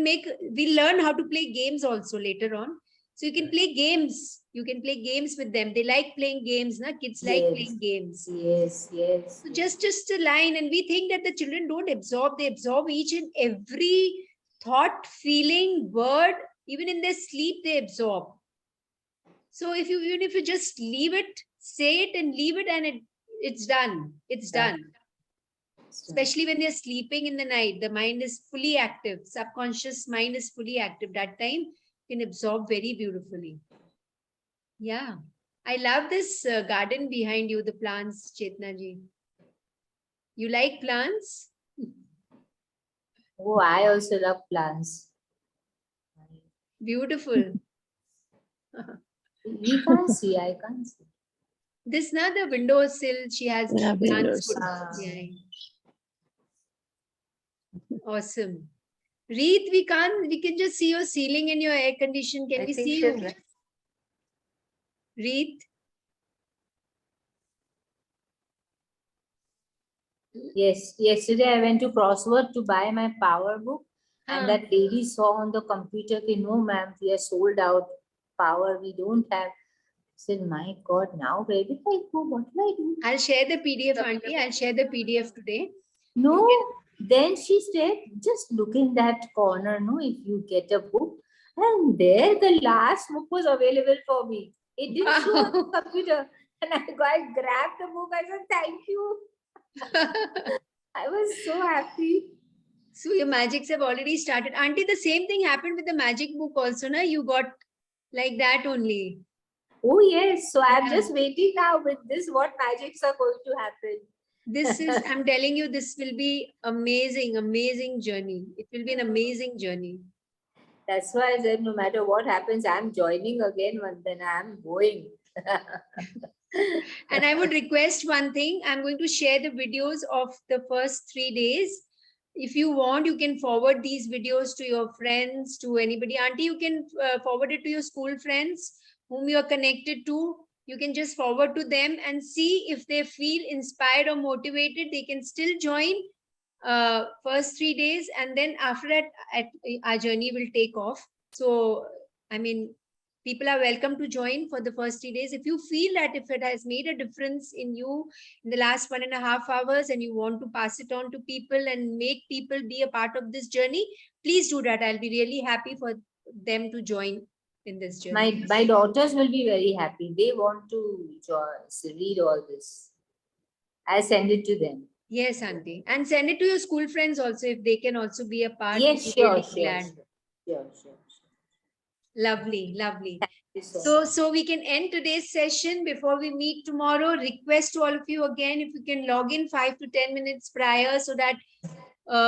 make, we learn how to play games also later on. So you can play games. You can play games with them. They like playing games, na? Kids like Yes. playing games. Yes, yes. So just a line, and we think that the children don't absorb. They absorb each and every thought, feeling, word. Even in their sleep, they absorb. So even if you just leave it, say it and leave it, and it's done. It's done. Especially when they're sleeping in the night, the mind is fully active. Subconscious mind is fully active. That time can absorb very beautifully. Yeah. I love this garden behind you, the plants, Chetna ji. You like plants? Oh, I also love plants. Beautiful. We can't see, I can't see. This now the windowsill, she has Yeah, plants windowsill. put behind. Awesome. Reet, we can just see your ceiling and your air condition. Can I we think see she's you? right. Reet? Yes, yesterday I went to Crossword to buy my power book, and that lady saw on the computer, okay, no ma'am, we are sold out power, we don't have. I said, my God, now where did I go? What will I do? I'll share the PDF, Auntie. I'll share the PDF today. No, then she said, just look in that corner, no, if you get a book. And there the last book was available for me. It didn't show on the computer. And I grabbed the book. I said, thank you. I was so happy. So your magics have already started. Auntie, the same thing happened with the magic book also, na? You got like that only. Oh, yes. So I'm Yeah. just waiting now with this, what magics are going to happen. This is, I'm telling you, this will be amazing, amazing journey. It will be an amazing journey. That's why I said, no matter what happens, I'm joining again, Vandana. I'm going. And I would request one thing. I'm going to share the videos of the first 3 days. If you want, you can forward these videos to your friends, to anybody. Auntie, you can forward it to your school friends whom you are connected to. You can just forward to them and see if they feel inspired or motivated. They can still join first 3 days, and then after that, our journey will take off. So, I mean, people are welcome to join for the first 3 days. If you feel that if it has made a difference in you in the last 1.5 hours and you want to pass it on to people and make people be a part of this journey, please do that. I'll be really happy for them to join in this journey. My daughters will be very happy. They want to read all this. I send it to them. Yes, Auntie. And send it to your school friends also if they can also be a part. Yes, we'll be sure, really sure, glad. sure. Lovely, lovely. So, So we can end today's session before we meet tomorrow. Request to all of you again, if you can log in 5 to 10 minutes prior so that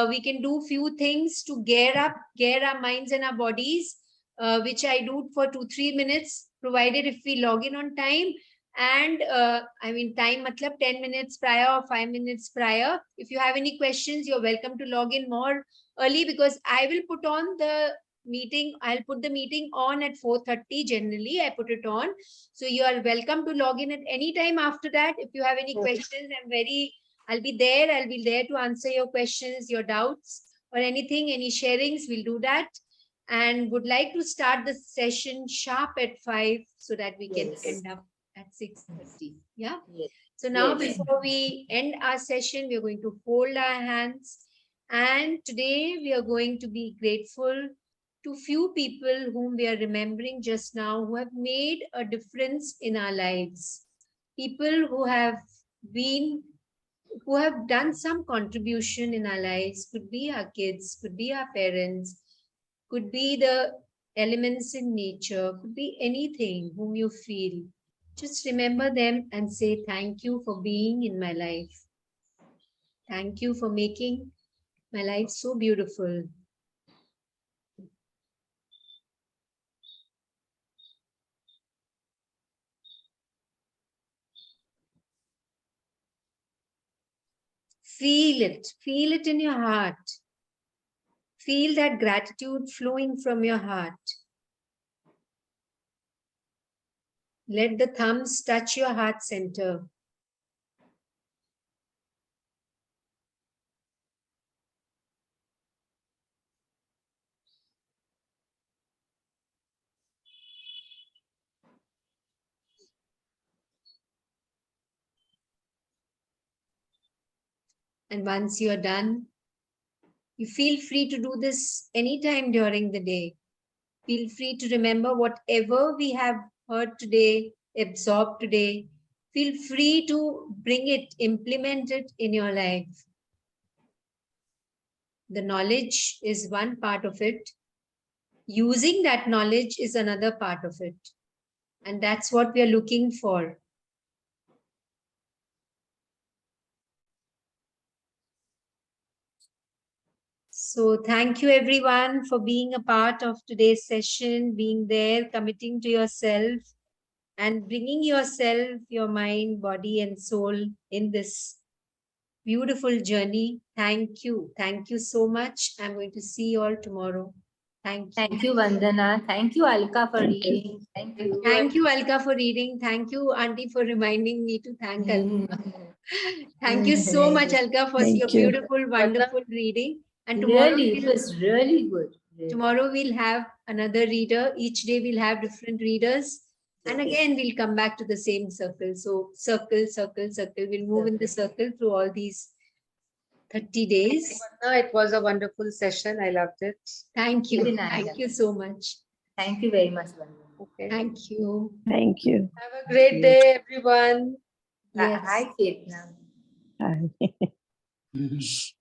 we can do few things to gear our minds and our bodies, which I do for 2-3 minutes, provided if we log in on time. And I mean, time matlab 10 minutes prior or 5 minutes prior. If you have any questions, you're welcome to log in more early, because I will put on the meeting. I'll put the meeting on at 4:30. Generally, I put it on. So you are welcome to log in at any time after that. If you have any questions, I'll be there. I'll be there to answer your questions, your doubts, or anything, any sharings. We'll do that. And would like to start the session sharp at 5 so that we can Yes. end up at 6:30. Yeah. yes. So now, Yes. before we end our session, we're going to fold our hands. And today we are going to be grateful to few people whom we are remembering just now, who have made a difference in our lives. People who have done some contribution in our lives. Could be our kids, could be our parents, could be the elements in nature, could be anything whom you feel. Just remember them and say thank you for being in my life. Thank you for making my life so beautiful. Feel it in your heart. Feel that gratitude flowing from your heart. Let the thumbs touch your heart center. And once you're done, you feel free to do this anytime during the day. Feel free to remember whatever we have heard today, absorbed today. Feel free to bring it, implement it in your life. The knowledge is one part of it. Using that knowledge is another part of it. And that's what we are looking for. So thank you everyone for being a part of today's session, being there, committing to yourself and bringing yourself, your mind, body and soul in this beautiful journey. Thank you. Thank you so much. I'm going to see you all tomorrow. Thank you. Thank you, Vandana. Thank you, Alka, for Thank you. reading. Thank you. Thank you, Alka, for reading. Thank you, Auntie, for reminding me to thank Alka. Thank you so much, Alka, for Thank your you. beautiful, wonderful reading. And tomorrow, Really, it was really good. Really. tomorrow we'll have another reader. Each day we'll have different readers. And again, we'll come back to the same circle. So circle, circle, circle. We'll move in the circle through all these 30 days. It was a wonderful session. I loved it. Thank you. Very nice. Thank you so much. Thank you very much, Vandana. Okay. Thank you. Thank you. Have a great day, everyone. Yes. Hi, Kate. Now. Bye. Mhm.